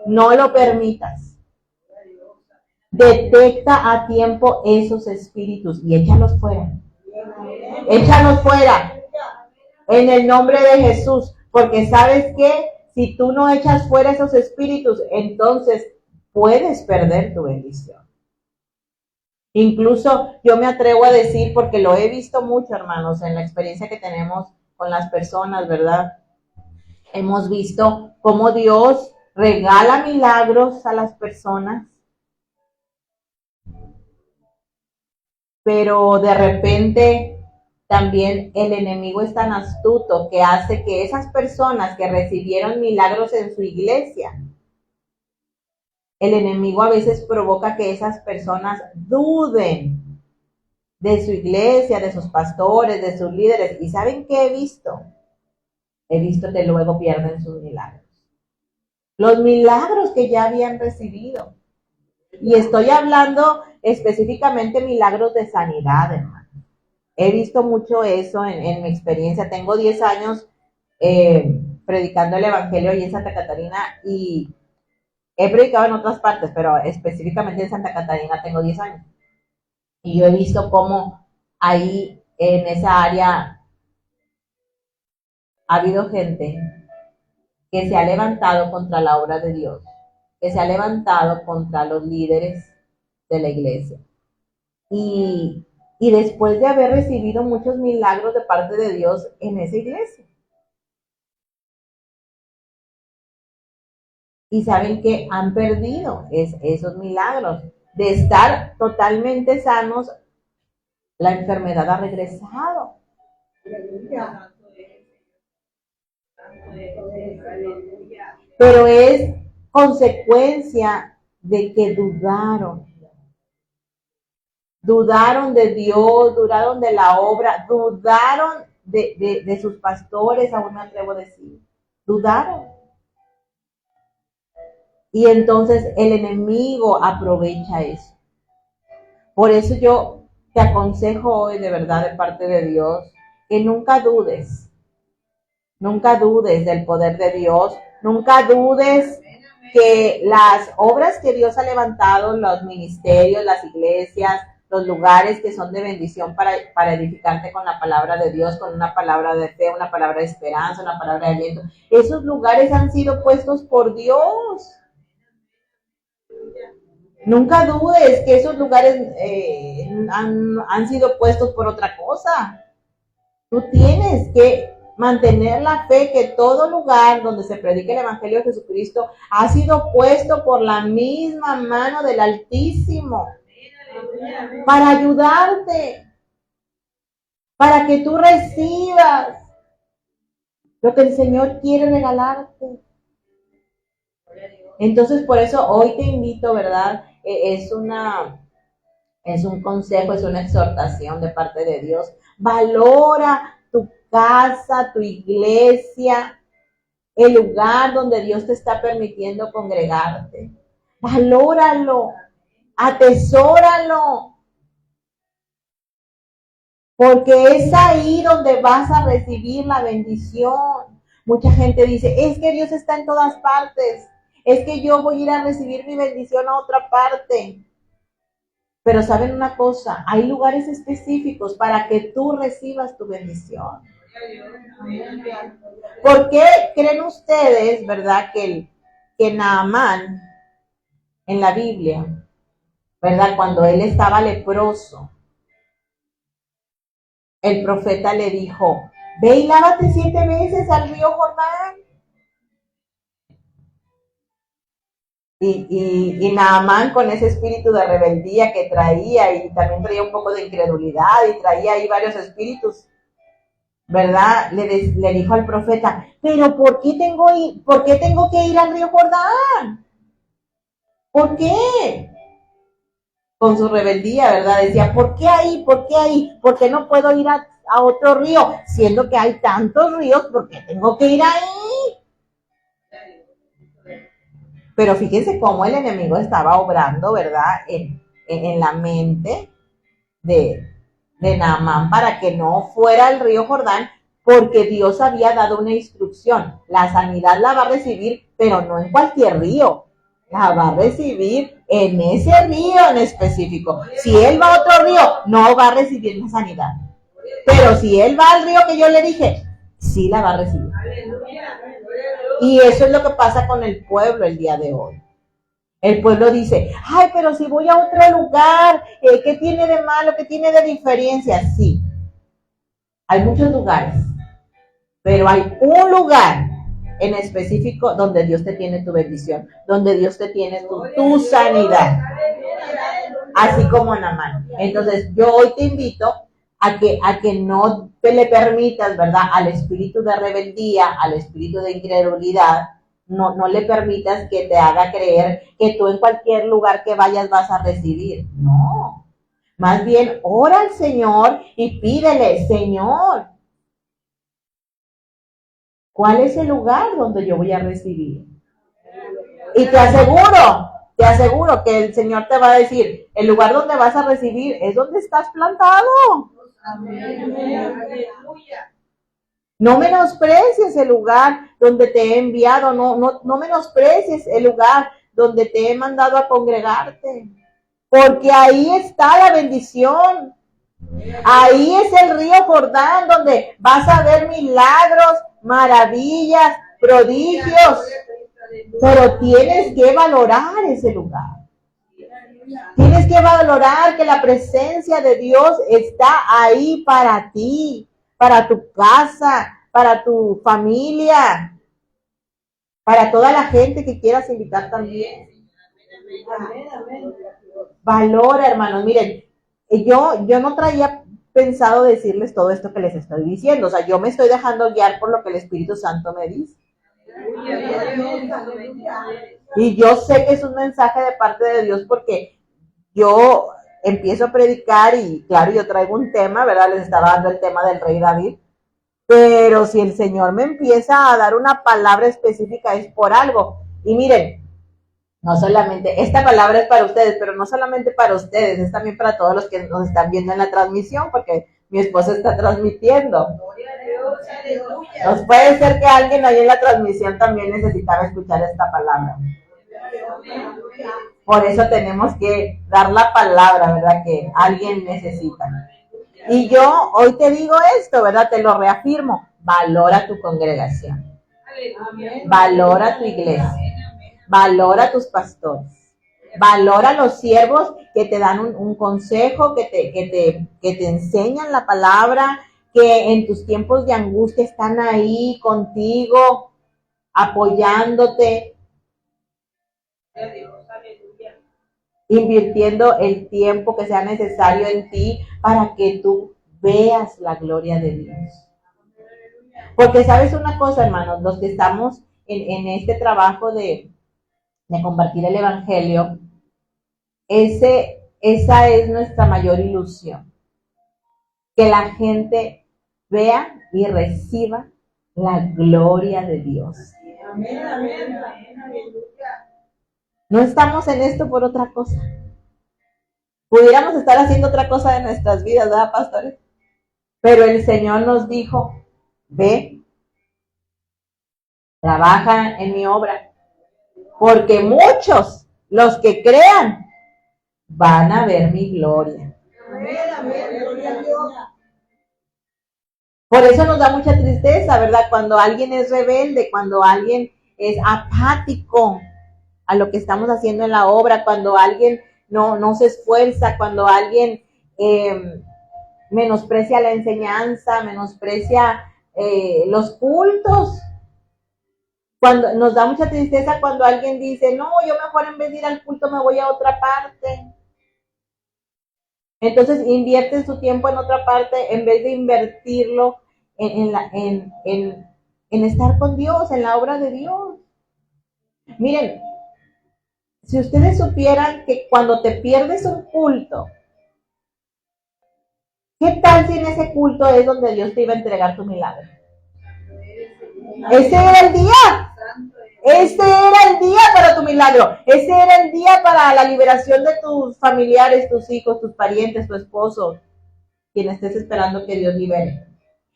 No lo permitas. Detecta a tiempo esos espíritus y échalos fuera. Échalos fuera. En el nombre de Jesús. Porque ¿sabes qué? Si tú no echas fuera esos espíritus, entonces puedes perder tu bendición. Incluso yo me atrevo a decir, porque lo he visto mucho, hermanos, en la experiencia que tenemos con las personas, ¿verdad? Hemos visto cómo Dios regala milagros a las personas, pero de repente también el enemigo es tan astuto que hace que esas personas que recibieron milagros en su iglesia, el enemigo a veces provoca que esas personas duden de su iglesia, de sus pastores, de sus líderes. ¿Y saben qué he visto? He visto que luego pierden sus milagros. Los milagros que ya habían recibido. Y estoy hablando específicamente milagros de sanidad, hermano. He visto mucho eso en mi experiencia. Tengo 10 años predicando el evangelio ahí en Santa Catarina y he predicado en otras partes, pero específicamente en Santa Catarina tengo 10 años. Y yo he visto cómo ahí en esa área ha habido gente que se ha levantado contra la obra de Dios, que se ha levantado contra los líderes de la iglesia. Y después de haber recibido muchos milagros de parte de Dios en esa iglesia. Y saben que han perdido esos milagros. De estar totalmente sanos, la enfermedad ha regresado. Pero es consecuencia de que dudaron. Dudaron de Dios, dudaron de la obra, dudaron de sus pastores, aún me atrevo a decir. Dudaron. Y entonces el enemigo aprovecha eso. Por eso yo te aconsejo hoy, de verdad, de parte de Dios, que nunca dudes del poder de Dios, nunca dudes que las obras que Dios ha levantado, los ministerios, las iglesias, los lugares que son de bendición para edificarte con la palabra de Dios, con una palabra de fe, una palabra de esperanza, una palabra de aliento, esos lugares han sido puestos por Dios. Nunca dudes que esos lugares han sido puestos por otra cosa. Tú tienes que mantener la fe que todo lugar donde se predique el Evangelio de Jesucristo ha sido puesto por la misma mano del Altísimo para ayudarte, para que tú recibas lo que el Señor quiere regalarte. Entonces, por eso hoy te invito, ¿verdad? Es un consejo, es una exhortación de parte de Dios. Valora tu casa, tu iglesia, el lugar donde Dios te está permitiendo congregarte. Valóralo, atesóralo, porque es ahí donde vas a recibir la bendición. Mucha gente dice, es que Dios está en todas partes, es que yo voy a ir a recibir mi bendición a otra parte. Pero saben una cosa, hay lugares específicos para que tú recibas tu bendición. ¿Por qué creen ustedes, verdad, que Naamán en la Biblia, verdad, cuando él estaba leproso, el profeta le dijo, ve y lávate 7 veces al río Jordán? Y Naamán, con ese espíritu de rebeldía que traía, y también traía un poco de incredulidad, y traía ahí varios espíritus, ¿verdad? Le dijo al profeta, pero ¿por qué tengo que ir al río Jordán? ¿Por qué? Con su rebeldía, ¿verdad? Decía, ¿por qué ahí? ¿Por qué ahí? ¿Por qué no puedo ir a otro río? Siendo que hay tantos ríos, ¿por qué tengo que ir ahí? Pero fíjense cómo el enemigo estaba obrando, ¿verdad? En la mente de Naamán para que no fuera al río Jordán, porque Dios había dado una instrucción. La sanidad la va a recibir, pero no en cualquier río. La va a recibir en ese río en específico. Si él va a otro río, no va a recibir la sanidad. Pero si él va al río que yo le dije, sí la va a recibir. Y eso es lo que pasa con el pueblo el día de hoy. El pueblo dice, ay, pero si voy a otro lugar, ¿qué tiene de malo? ¿Qué tiene de diferencia? Sí, hay muchos lugares, pero hay un lugar en específico donde Dios te tiene tu bendición, donde Dios te tiene tu sanidad, así como Naamán. Entonces, yo hoy te invito a que no te le permitas, ¿verdad?, al espíritu de rebeldía, al espíritu de incredulidad. No le permitas que te haga creer que tú en cualquier lugar que vayas vas a recibir. No. Más bien, ora al Señor y pídele, Señor, ¿cuál es el lugar donde yo voy a recibir? Y te aseguro que el Señor te va a decir, el lugar donde vas a recibir es donde estás plantado. No menosprecies el lugar donde te he enviado, no menosprecies el lugar donde te he mandado a congregarte, porque ahí está la bendición. Ahí es el río Jordán donde vas a ver milagros, maravillas, prodigios, pero tienes que valorar ese lugar. Tienes que valorar que la presencia de Dios está ahí para ti, para tu casa, para tu familia. Para toda la gente que quieras invitar también. Valora, hermanos. Miren, yo no traía pensado decirles todo esto que les estoy diciendo. O sea, yo me estoy dejando guiar por lo que el Espíritu Santo me dice. Y yo sé que es un mensaje de parte de Dios porque yo empiezo a predicar y claro, yo traigo un tema, ¿verdad? Les estaba dando el tema del rey David. Pero si el Señor me empieza a dar una palabra específica es por algo. Y miren, no solamente, esta palabra es para ustedes, pero no solamente para ustedes, es también para todos los que nos están viendo en la transmisión, porque mi esposa está transmitiendo. Nos puede ser que alguien ahí en la transmisión también necesitaba escuchar esta palabra. Por eso tenemos que dar la palabra, ¿verdad? Que alguien necesita. Y yo hoy te digo esto, ¿verdad? Te lo reafirmo. Valora tu congregación. Valora tu iglesia. Valora tus pastores. Valora los siervos que te dan un consejo, que te enseñan la palabra, que en tus tiempos de angustia están ahí contigo, apoyándote, invirtiendo el tiempo que sea necesario en ti para que tú veas la gloria de Dios. Porque sabes una cosa, hermanos, los que estamos en este trabajo de compartir el Evangelio, esa es nuestra mayor ilusión. Que la gente vea y reciba la gloria de Dios. Amén, amén, amén. No estamos en esto por otra cosa. Pudiéramos estar haciendo otra cosa de nuestras vidas, ¿verdad, pastores? Pero el Señor nos dijo, ve, trabaja en mi obra, porque muchos, los que crean, van a ver mi gloria. Amén, amén, gloria a Dios. Por eso nos da mucha tristeza, ¿verdad? Cuando alguien es rebelde, cuando alguien es apático a lo que estamos haciendo en la obra, cuando alguien no se esfuerza, cuando alguien menosprecia la enseñanza, menosprecia los cultos. Cuando nos da mucha tristeza cuando alguien dice, no, yo mejor en vez de ir al culto me voy a otra parte. Entonces invierten su tiempo en otra parte en vez de invertirlo en estar con Dios, en la obra de Dios. Miren, si ustedes supieran que cuando te pierdes un culto, ¿qué tal si en ese culto es donde Dios te iba a entregar tu milagro? Ese era el día. Ese era el día para tu milagro. Ese era el día para la liberación de tus familiares, tus hijos, tus parientes, tu esposo, quien estés esperando que Dios libere.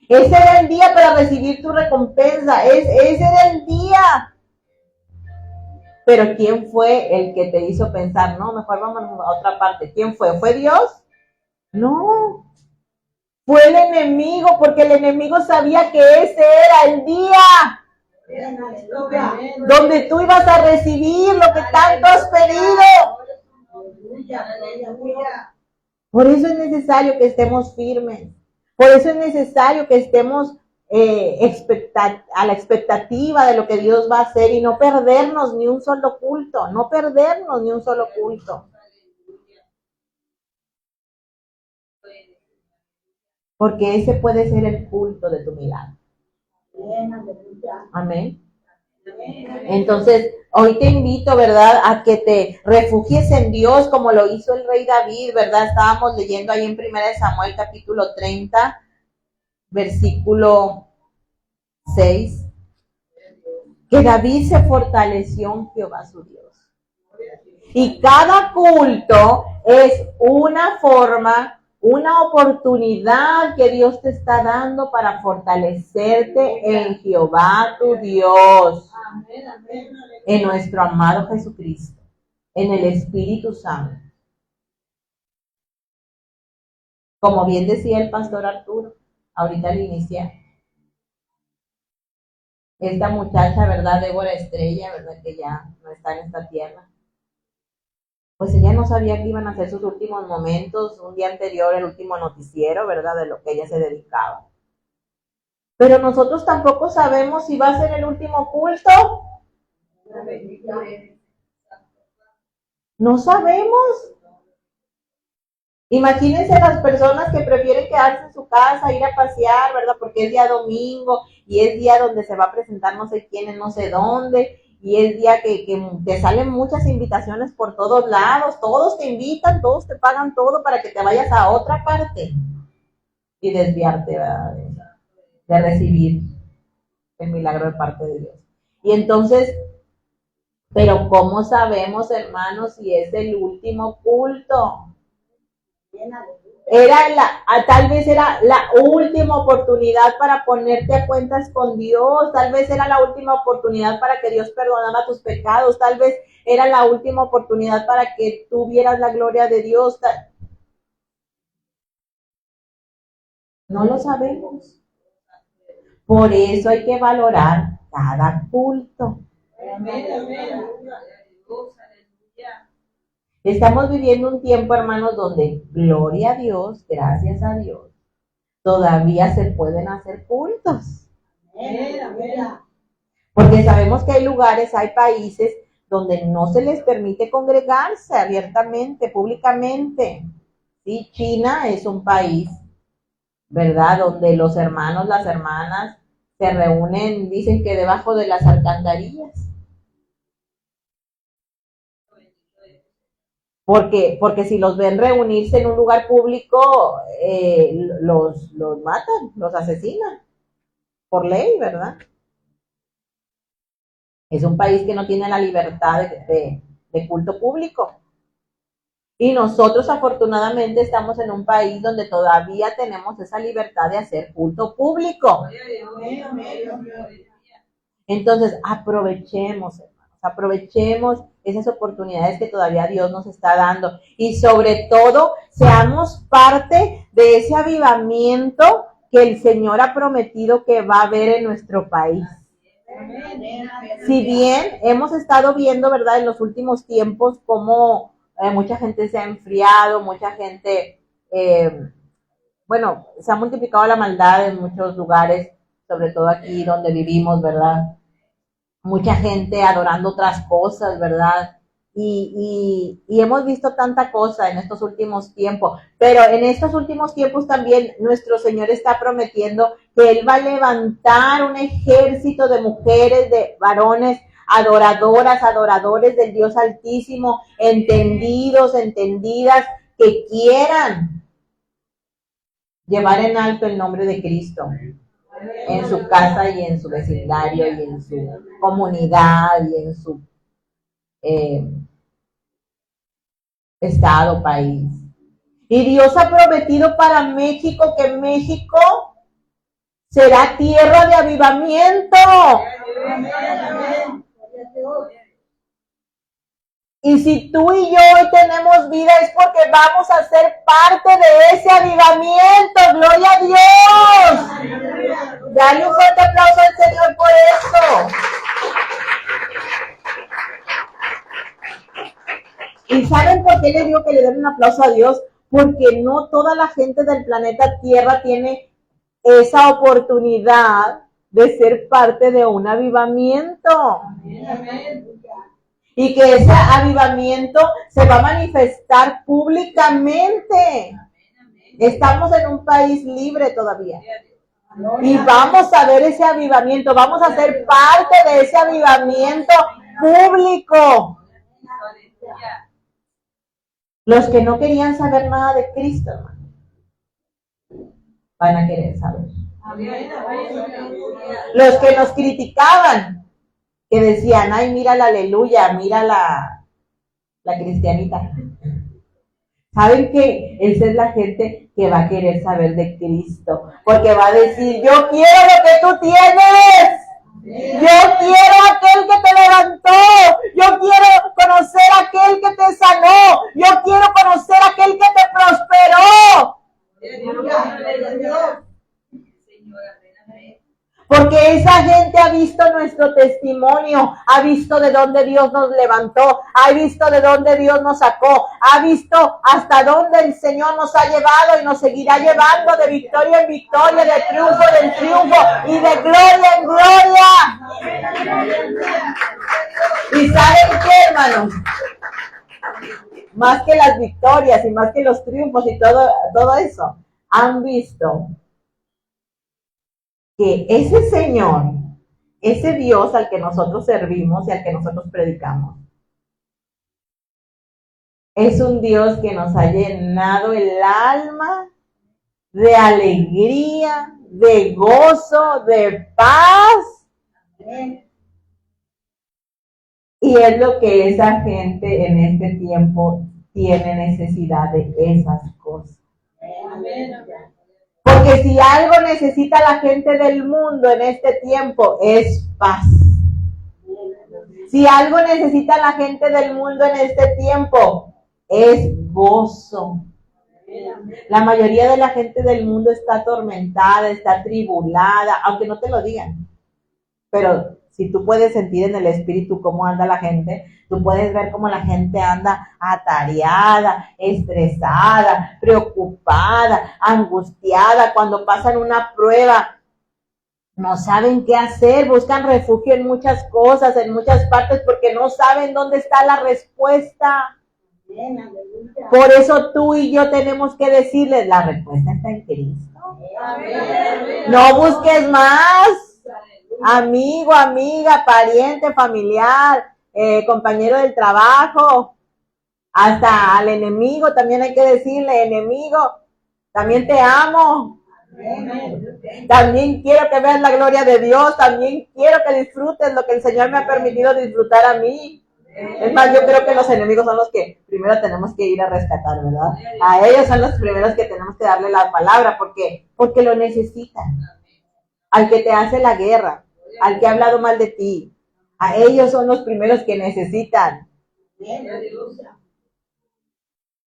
Ese era el día para recibir tu recompensa. Ese era el día. Pero ¿quién fue el que te hizo pensar, no, mejor vamos a otra parte? ¿Quién fue? ¿Fue Dios? No. Fue el enemigo, porque el enemigo sabía que ese era el día donde tú ibas a recibir lo que tanto has pedido. Por eso es necesario que estemos firmes. Por eso es necesario que estemos a la expectativa de lo que Dios va a hacer y no perdernos ni un solo culto, no perdernos ni un solo culto. Porque ese puede ser el culto de tu milagro. Amén. Entonces, hoy te invito, ¿verdad?, a que te refugies en Dios como lo hizo el rey David, ¿verdad? Estábamos leyendo ahí en 1 Samuel capítulo 30, versículo 6, que David se fortaleció en Jehová su Dios. Y cada culto es una forma, una oportunidad que Dios te está dando para fortalecerte en Jehová tu Dios, en nuestro amado Jesucristo, en el Espíritu Santo. Como bien decía el pastor Arturo, ahorita al iniciar. Esta muchacha, ¿verdad? Débora Estrella, ¿verdad? Que ya no está en esta tierra. Pues ella no sabía que iban a ser sus últimos momentos, un día anterior el último noticiero, ¿verdad? De lo que ella se dedicaba. Pero nosotros tampoco sabemos si va a ser el último culto. No sabemos. Imagínense las personas que prefieren quedarse en su casa, ir a pasear, ¿verdad? Porque es día domingo y es día donde se va a presentar no sé quién en no sé dónde y es día que te salen muchas invitaciones por todos lados, todos te invitan, todos te pagan todo para que te vayas a otra parte y desviarte, ¿verdad? De recibir el milagro de parte de Dios. Y entonces, pero ¿cómo sabemos, hermanos, si es el último culto? Tal vez era la última oportunidad para ponerte a cuentas con Dios, tal vez era la última oportunidad para que Dios perdonara tus pecados, tal vez era la última oportunidad para que tú vieras la gloria de Dios. No lo sabemos. Por eso hay que valorar cada culto. Estamos viviendo un tiempo, hermanos, donde, gloria a Dios, gracias a Dios, todavía se pueden hacer cultos. Porque sabemos que hay lugares, hay países donde no se les permite congregarse abiertamente, públicamente. Sí, China es un país, ¿verdad? Donde los hermanos, las hermanas se reúnen, dicen que debajo de las alcantarillas. Porque si los ven reunirse en un lugar público, los matan, los asesinan, por ley, ¿verdad? Es un país que no tiene la libertad de culto público. Y nosotros afortunadamente estamos en un país donde todavía tenemos esa libertad de hacer culto público. Entonces, aprovechemos, hermanos, aprovechemos esas oportunidades que todavía Dios nos está dando. Y sobre todo, seamos parte de ese avivamiento que el Señor ha prometido que va a haber en nuestro país. Si bien hemos estado viendo, ¿verdad?, en los últimos tiempos cómo mucha gente se ha enfriado, mucha gente, bueno, se ha multiplicado la maldad en muchos lugares, sobre todo aquí donde vivimos, ¿verdad? Mucha gente adorando otras cosas, ¿verdad? Y hemos visto tanta cosa en estos últimos tiempos, pero en estos últimos tiempos también nuestro Señor está prometiendo que Él va a levantar un ejército de mujeres, de varones, adoradoras, adoradores del Dios Altísimo, entendidos, entendidas, que quieran llevar en alto el nombre de Cristo en su casa y en su vecindario y en su comunidad y en su estado, país. Y Dios ha prometido para México que México será tierra de avivamiento. Y si tú y yo hoy tenemos vida es porque vamos a ser parte de ese avivamiento. ¡Gloria a Dios! Dale un fuerte aplauso al Señor por esto. ¿Y saben por qué le digo que le den un aplauso a Dios? Porque no toda la gente del planeta Tierra tiene esa oportunidad de ser parte de un avivamiento. Y que ese avivamiento se va a manifestar públicamente. Estamos en un país libre todavía. Y vamos a ver ese avivamiento, vamos a ser parte de ese avivamiento público. Los que no querían saber nada de Cristo, hermano, van a querer saber. Los que nos criticaban, que decían, ay, mira la aleluya, mira la cristianita. ¿Saben qué? Esa es la gente que va a querer saber de Cristo, porque va a decir, yo quiero lo que tú tienes. Yo quiero aquel que te levantó. Yo quiero conocer aquel que te sanó. Yo quiero conocer aquel que te prosperó. Porque esa gente ha visto nuestro testimonio, ha visto de dónde Dios nos levantó, ha visto de dónde Dios nos sacó, ha visto hasta dónde el Señor nos ha llevado y nos seguirá llevando de victoria en victoria, de triunfo en triunfo y de gloria en gloria. ¿Y saben qué, hermanos? Más que las victorias y más que los triunfos y todo eso, han visto que ese Señor, ese Dios al que nosotros servimos y al que nosotros predicamos, es un Dios que nos ha llenado el alma de alegría, de gozo, de paz. Y es lo que esa gente en este tiempo tiene necesidad de esas cosas. Porque si algo necesita la gente del mundo en este tiempo es paz. Si algo necesita la gente del mundo en este tiempo es gozo. La mayoría de la gente del mundo está atormentada, está atribulada, aunque no te lo digan. Pero si tú puedes sentir en el espíritu cómo anda la gente, tú puedes ver cómo la gente anda atareada, estresada, preocupada, angustiada. Cuando pasan una prueba, no saben qué hacer, buscan refugio en muchas cosas, en muchas partes, porque no saben dónde está la respuesta. Por eso tú y yo tenemos que decirles, la respuesta está en Cristo. No busques más. Amigo, amiga, pariente, familiar, compañero del trabajo, hasta al enemigo también hay que decirle, enemigo, también te amo. También quiero que veas la gloria de Dios, también quiero que disfrutes lo que el Señor me ha permitido disfrutar a mí. Es más, yo creo que los enemigos son los que primero tenemos que ir a rescatar, ¿verdad? A ellos son los primeros que tenemos que darle la palabra, porque lo necesitan. Al que te hace la guerra, al que ha hablado mal de ti, a ellos son los primeros que necesitan.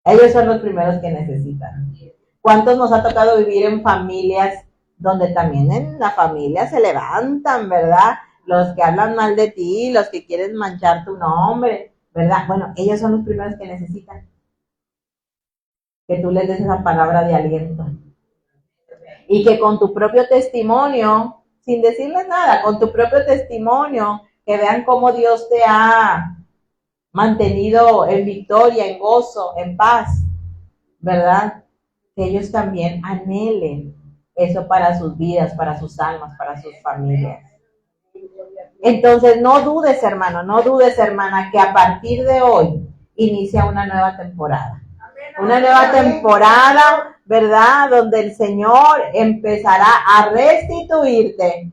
Ellos son los primeros que necesitan. ¿Cuántos nos ha tocado vivir en familias donde también en la familia se levantan, ¿verdad? Los que hablan mal de ti, los que quieren manchar tu nombre, ¿verdad? Bueno, ellos son los primeros que necesitan que tú les des esa palabra de aliento. Y que con tu propio testimonio, sin decirles nada, con tu propio testimonio, que vean cómo Dios te ha mantenido en victoria, en gozo, en paz, ¿verdad? Que ellos también anhelen eso para sus vidas, para sus almas, para sus familias. Entonces, no dudes, hermano, no dudes, hermana, que a partir de hoy inicia una nueva temporada. Una nueva temporada, ¿verdad? Donde el Señor empezará a restituirte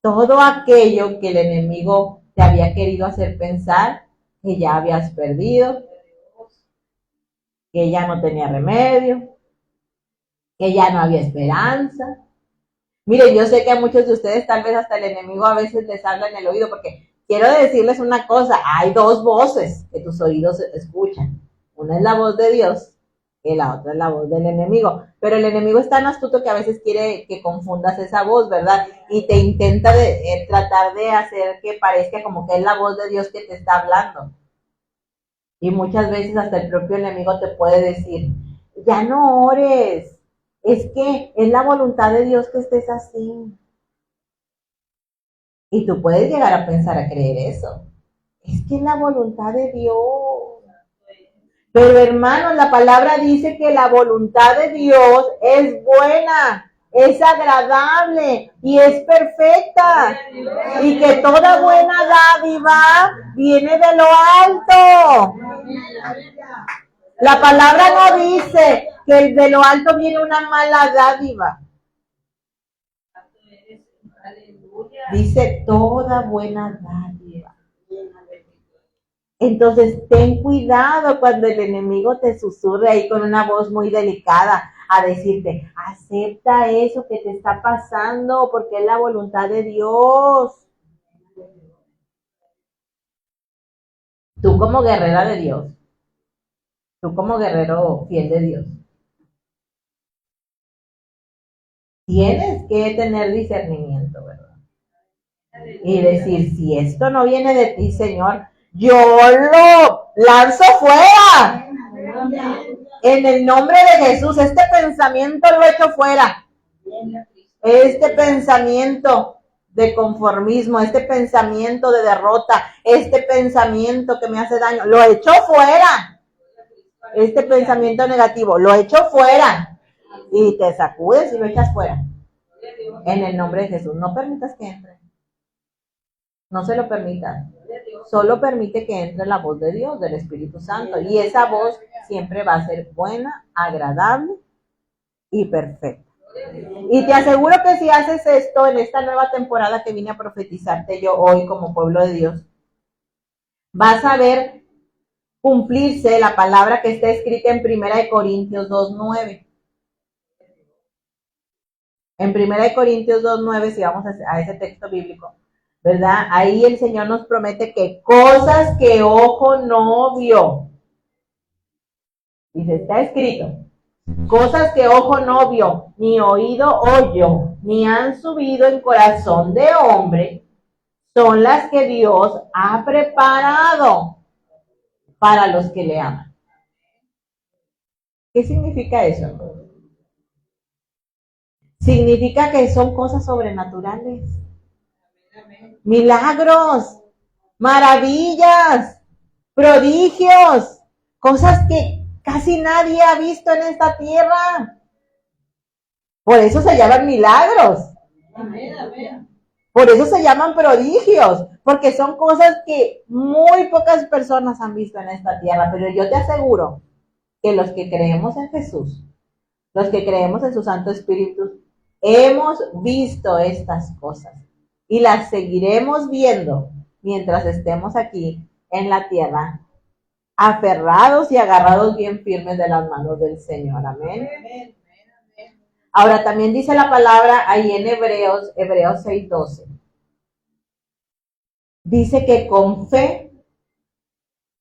todo aquello que el enemigo te había querido hacer pensar que ya habías perdido, que ya no tenía remedio, que ya no había esperanza. Miren, yo sé que a muchos de ustedes tal vez hasta el enemigo a veces les habla en el oído, porque quiero decirles una cosa, hay dos voces que tus oídos escuchan. Una es la voz de Dios y la otra es la voz del enemigo. Pero el enemigo es tan astuto que a veces quiere que confundas esa voz, ¿verdad? Y te intenta tratar de hacer que parezca como que es la voz de Dios que te está hablando. Y muchas veces hasta el propio enemigo te puede decir, ya no ores, es que es la voluntad de Dios que estés así. Y tú puedes llegar a pensar, a creer eso. Es que es la voluntad de Dios. Pero hermanos, la palabra dice que la voluntad de Dios es buena, es agradable y es perfecta. Y que toda buena dádiva viene de lo alto. La palabra no dice que de lo alto viene una mala dádiva. Dice toda buena dádiva. Entonces, ten cuidado cuando el enemigo te susurre ahí con una voz muy delicada a decirte, acepta eso que te está pasando porque es la voluntad de Dios. Tú como guerrera de Dios, tú como guerrero fiel de Dios, tienes que tener discernimiento, ¿verdad? Y decir, si esto no viene de ti, Señor, yo lo lanzo fuera. En el nombre de Jesús, este pensamiento lo echo fuera. Este pensamiento de conformismo, este pensamiento de derrota, este pensamiento que me hace daño, lo echo fuera. Este pensamiento negativo, lo echo fuera. Y te sacudes y lo echas fuera. En el nombre de Jesús. No permitas que entre. No se lo permitas. Solo permite que entre la voz de Dios, del Espíritu Santo. Y esa voz siempre va a ser buena, agradable y perfecta. Y te aseguro que si haces esto en esta nueva temporada que vine a profetizarte yo hoy como pueblo de Dios, vas a ver cumplirse la palabra que está escrita en 1 Corintios 2:9. En 1 Corintios 2:9, si vamos a ese texto bíblico, ¿verdad? Ahí el Señor nos promete que cosas que ojo no vio. Dice, está escrito, cosas que ojo no vio, ni oído oyó, ni han subido en corazón de hombre, son las que Dios ha preparado para los que le aman. ¿Qué significa eso? Significa que son cosas sobrenaturales. Milagros, maravillas, prodigios, cosas que casi nadie ha visto en esta tierra. Por eso se llaman milagros. Por eso se llaman prodigios, porque son cosas que muy pocas personas han visto en esta tierra. Pero yo te aseguro que los que creemos en Jesús, los que creemos en su Santo Espíritu, hemos visto estas cosas y las seguiremos viendo mientras estemos aquí en la tierra, aferrados y agarrados bien firmes de las manos del Señor. Amén. Ahora también dice la palabra ahí en Hebreos 6:12. Dice que con fe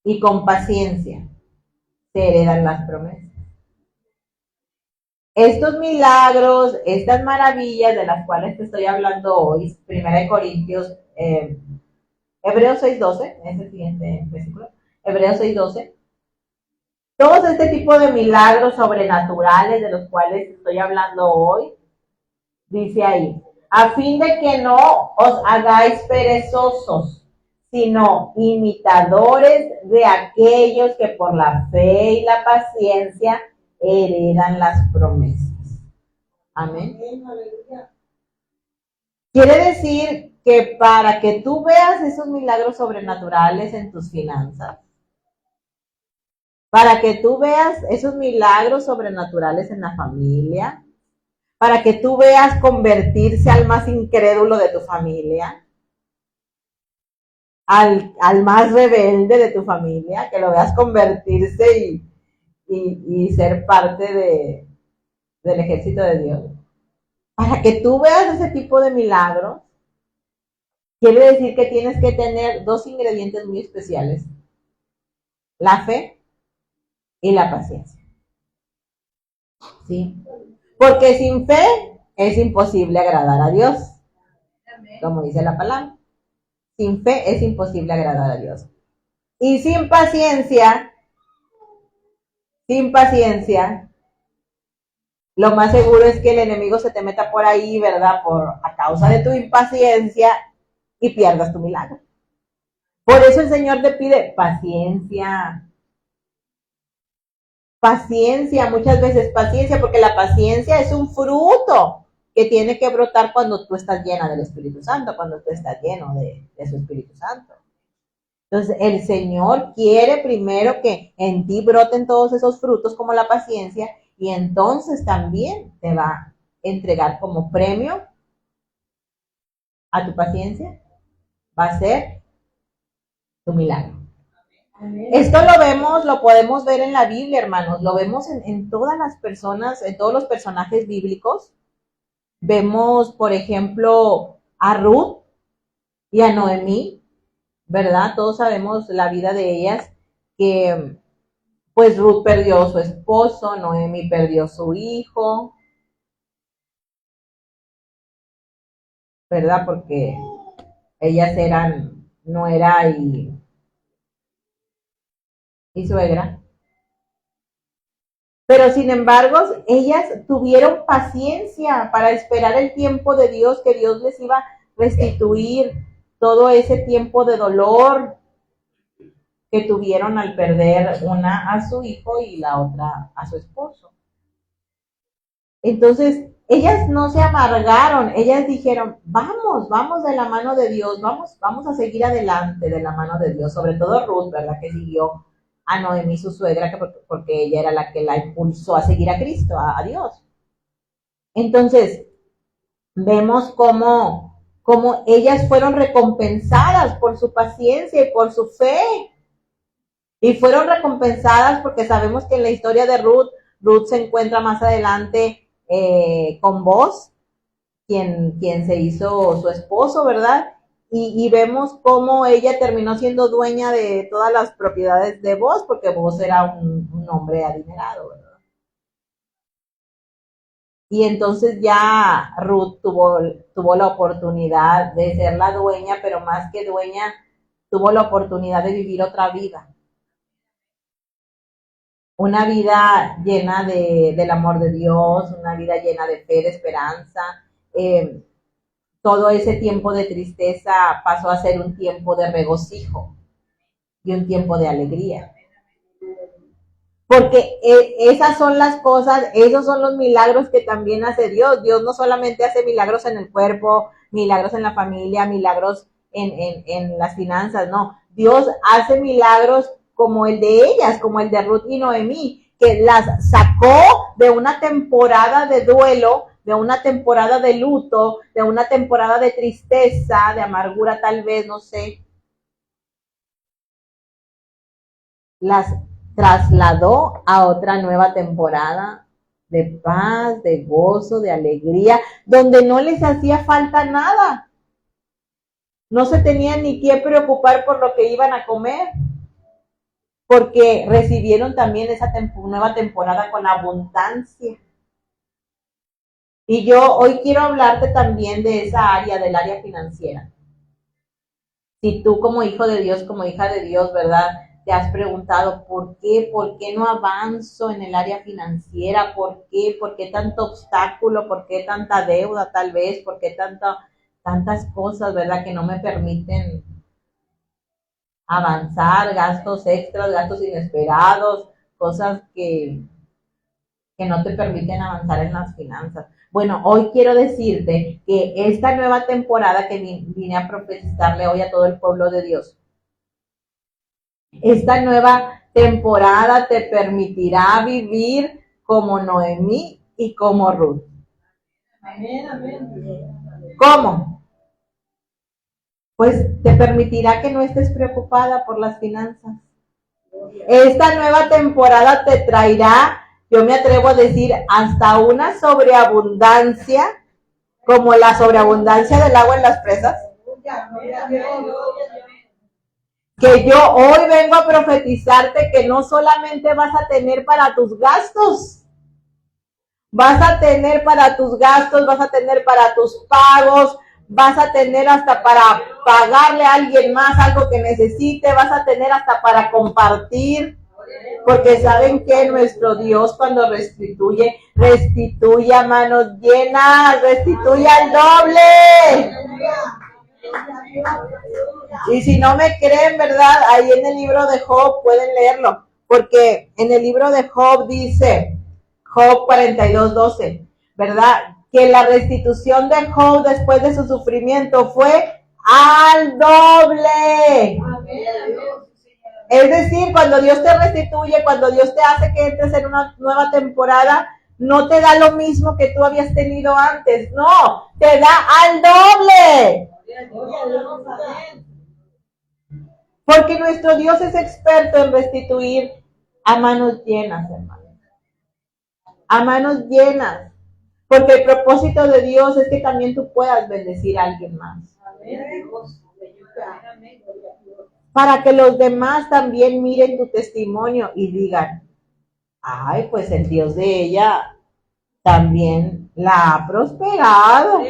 y con paciencia se heredan las promesas. Estos milagros, estas maravillas de las cuales te estoy hablando hoy, 1 Corintios, Hebreos 6:12, es el siguiente versículo, Hebreos 6:12, todo este tipo de milagros sobrenaturales de los cuales estoy hablando hoy, dice ahí, a fin de que no os hagáis perezosos, sino imitadores de aquellos que por la fe y la paciencia heredan las promesas. Amén. Quiere decir que para que tú veas esos milagros sobrenaturales en tus finanzas, para que tú veas esos milagros sobrenaturales en la familia, para que tú veas convertirse al más incrédulo de tu familia, al más rebelde de tu familia, que lo veas convertirse y ser parte del ejército de Dios. Para que tú veas ese tipo de milagros, quiere decir que tienes que tener dos ingredientes muy especiales: la fe y la paciencia. ¿Sí? Porque sin fe es imposible agradar a Dios, como dice la palabra. Sin fe es imposible agradar a Dios. Y sin paciencia, lo más seguro es que el enemigo se te meta por ahí, ¿verdad? A causa de tu impaciencia y pierdas tu milagro. Por eso el Señor te pide paciencia. Paciencia, muchas veces paciencia, porque la paciencia es un fruto que tiene que brotar cuando tú estás llena del Espíritu Santo, cuando tú estás lleno de su Espíritu Santo. Entonces, el Señor quiere primero que en ti broten todos esos frutos como la paciencia, y entonces también te va a entregar como premio a tu paciencia, va a ser tu milagro. Esto lo podemos ver en la Biblia, hermanos, lo vemos en todas las personas, en todos los personajes bíblicos. Vemos, por ejemplo, a Ruth y a Noemí, ¿verdad? Todos sabemos la vida de ellas, que pues Ruth perdió su esposo, Noemí perdió su hijo, ¿verdad? Porque ellas eran nuera y suegra. Pero sin embargo, ellas tuvieron paciencia para esperar el tiempo de Dios, que Dios les iba restituir todo ese tiempo de dolor que tuvieron al perder una a su hijo y la otra a su esposo. Entonces, ellas no se amargaron, ellas dijeron, vamos de la mano de Dios, vamos a seguir adelante de la mano de Dios, sobre todo Ruth, ¿verdad? Que siguió a Noemí, su suegra, porque ella era la que la impulsó a seguir a Cristo, a Dios. Entonces, vemos cómo ellas fueron recompensadas por su paciencia y por su fe. Y fueron recompensadas porque sabemos que en la historia de Ruth se encuentra más adelante con Boaz, quien se hizo su esposo, ¿verdad? Y vemos cómo ella terminó siendo dueña de todas las propiedades de Boaz, porque Boaz era un hombre adinerado, ¿verdad? Y entonces ya Ruth tuvo la oportunidad de ser la dueña, pero más que dueña, tuvo la oportunidad de vivir otra vida. Una vida llena del amor de Dios, una vida llena de fe, de esperanza. Todo ese tiempo de tristeza pasó a ser un tiempo de regocijo y un tiempo de alegría. Porque esas son las cosas, esos son los milagros que también hace Dios. Dios no solamente hace milagros en el cuerpo, milagros en la familia, milagros en las finanzas, no. Dios hace milagros como el de ellas, como el de Ruth y Noemí, que las sacó de una temporada de duelo, de una temporada de luto, de una temporada de tristeza, de amargura tal vez, no sé. Las trasladó a otra nueva temporada de paz, de gozo, de alegría, donde no les hacía falta nada. No se tenían ni que preocupar por lo que iban a comer, porque recibieron también esa nueva temporada con abundancia. Y yo hoy quiero hablarte también de esa área, del área financiera. Si tú como hijo de Dios, como hija de Dios, ¿verdad? Te has preguntado ¿por qué no avanzo en el área financiera? ¿Por qué tanto obstáculo? ¿Por qué tanta deuda tal vez? ¿Por qué tantas cosas, verdad, que no me permiten avanzar? Gastos extras, gastos inesperados, cosas que no te permiten avanzar en las finanzas. Bueno, hoy quiero decirte que esta nueva temporada que vine a profetizarle hoy a todo el pueblo de Dios, esta nueva temporada te permitirá vivir como Noemí y como Ruth. Amén, amén. ¿Cómo? Pues te permitirá que no estés preocupada por las finanzas. Esta nueva temporada te traerá, yo me atrevo a decir, hasta una sobreabundancia, como la sobreabundancia del agua en las presas. Que yo hoy vengo a profetizarte que no solamente vas a tener para tus gastos, vas a tener para tus gastos, vas a tener para tus pagos, vas a tener hasta para pagarle a alguien más algo que necesite, vas a tener hasta para compartir, porque saben que nuestro Dios cuando restituye a manos llenas, restituye al doble. Y si no me creen, ¿verdad? Ahí en el libro de Job pueden leerlo, porque en el libro de Job dice, Job 42:12, ¿verdad? Que la restitución de Job después de su sufrimiento fue al doble. Es decir, cuando Dios te restituye, cuando Dios te hace que entres en una nueva temporada, no te da lo mismo que tú habías tenido antes, no, te da al doble. Porque nuestro Dios es experto en restituir a manos llenas, hermano. A manos llenas. Porque el propósito de Dios es que también tú puedas bendecir a alguien más. Para que los demás también miren tu testimonio y digan, ay, pues el Dios de ella también la ha prosperado.